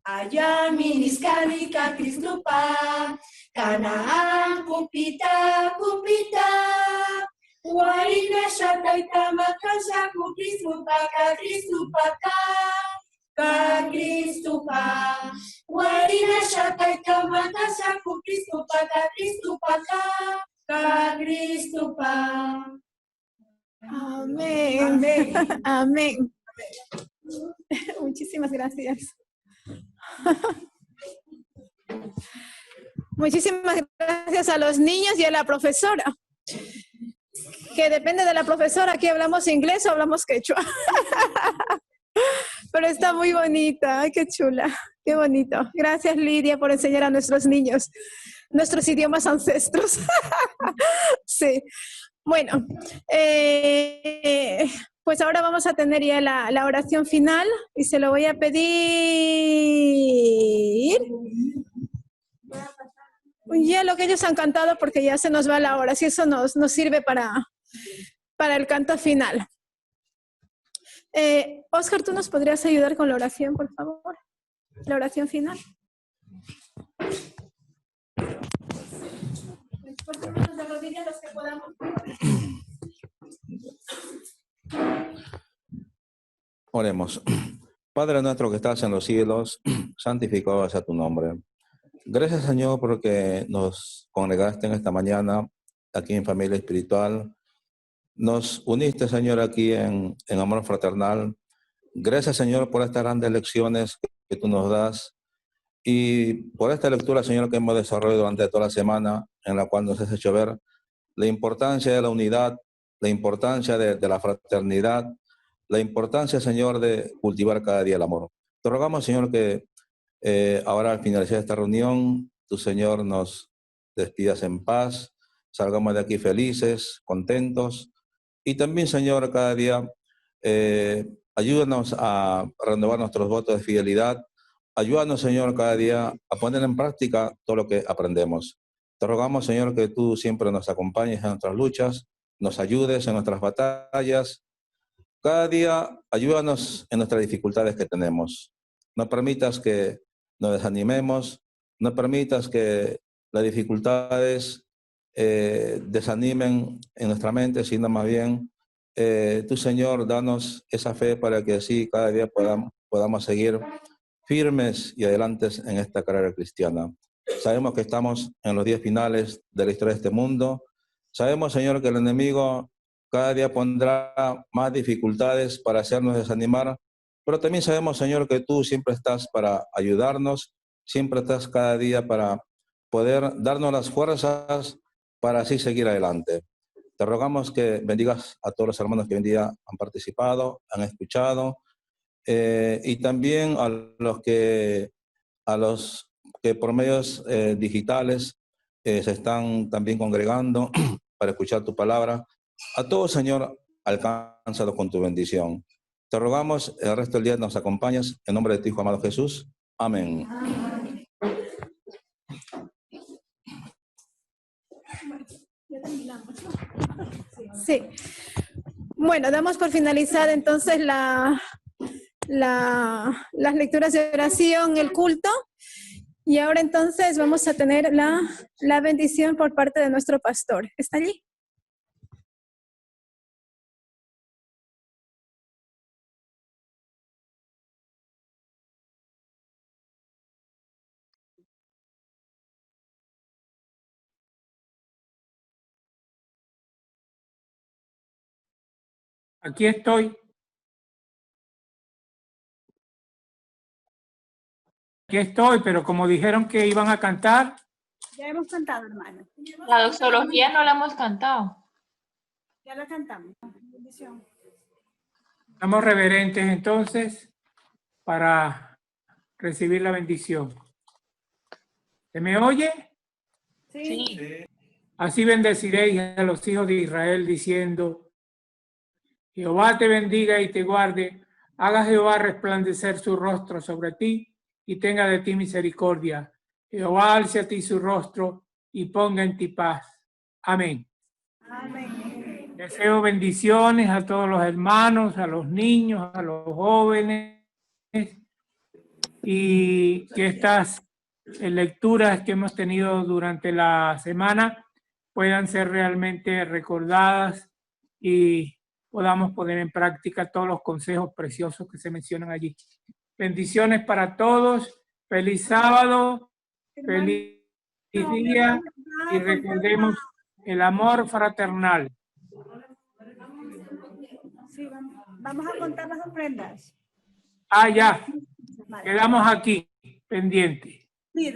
Allá miniscanica Cristupa, Canaan, Pupita, Pupita, Warina Shataita Makasha, Cristupa, Cristupa, Cristupa, Warina Shataita Makasha, Cristupa, Cristupa, Cristupa. Amén. Amén. Amén. Muchísimas gracias. Muchísimas gracias a los niños y a la profesora. Que depende de la profesora, aquí hablamos inglés o hablamos quechua. Pero está muy bonita, ay, qué chula, qué bonito. Gracias, Lidia, por enseñar a nuestros niños nuestros idiomas ancestros. Sí. Bueno, pues ahora vamos a tener ya la oración final y se lo voy a pedir ya lo que ellos han cantado porque ya se nos va la hora, si eso nos sirve para el canto final. Oscar, ¿tú nos podrías ayudar con la oración, por favor? La oración final. Portémonos de rodillas los que podamos. Oremos. Padre nuestro que estás en los cielos, santificado sea tu nombre. Gracias, Señor, porque nos congregaste en esta mañana, aquí en Familia Espiritual. Nos uniste, Señor, aquí en amor fraternal. Gracias, Señor, por estas grandes lecciones que tú nos das y por esta lectura, Señor, que hemos desarrollado durante toda la semana, en la cual nos has hecho ver la importancia de la unidad, la importancia de la fraternidad, la importancia, Señor, de cultivar cada día el amor. Te rogamos, Señor, que ahora al finalizar esta reunión, tu Señor nos despidas en paz, salgamos de aquí felices, contentos, y también, Señor, cada día ayúdanos a renovar nuestros votos de fidelidad, ayúdanos, Señor, cada día a poner en práctica todo lo que aprendemos. Te rogamos, Señor, que tú siempre nos acompañes en nuestras luchas, nos ayudes en nuestras batallas. Cada día ayúdanos en nuestras dificultades que tenemos. No permitas que nos desanimemos, no permitas que las dificultades desanimen en nuestra mente, sino más bien tú, Señor, danos esa fe para que así cada día podamos seguir firmes y adelantes en esta carrera cristiana. Sabemos que estamos en los días finales de la historia de este mundo. Sabemos, Señor, que el enemigo cada día pondrá más dificultades para hacernos desanimar, pero también sabemos, Señor, que tú siempre estás para ayudarnos, siempre estás cada día para poder darnos las fuerzas para así seguir adelante. Te rogamos que bendigas a todos los hermanos que hoy en día han participado, han escuchado, y también a los que por medios digitales se están también congregando para escuchar tu palabra. A todos, Señor, alcánzalo con tu bendición. Te rogamos, el resto del día nos acompañas. En nombre de tu Hijo amado Jesús. Amén. Sí. Bueno, damos por finalizada entonces las lecturas de oración, el culto. Y ahora entonces vamos a tener la bendición por parte de nuestro pastor. ¿Está allí? Aquí estoy. Aquí estoy, pero como dijeron que iban a cantar. Ya hemos cantado, hermano. La doxología no la hemos cantado. Ya la cantamos. Bendición. Estamos reverentes entonces para recibir la bendición. ¿Se me oye? Sí. Así bendeciréis a los hijos de Israel diciendo: Jehová te bendiga y te guarde, haga Jehová resplandecer su rostro sobre ti y tenga de ti misericordia. Jehová alce a ti su rostro y ponga en ti paz. Amén. Amén. Deseo bendiciones a todos los hermanos, a los niños, a los jóvenes, y que estas lecturas que hemos tenido durante la semana puedan ser realmente recordadas y podamos poner en práctica todos los consejos preciosos que se mencionan allí. Bendiciones para todos, feliz sábado, feliz día, y recordemos el amor fraternal. Sí, vamos a contar las ofrendas. Ah, ya, quedamos aquí, pendientes. Sí,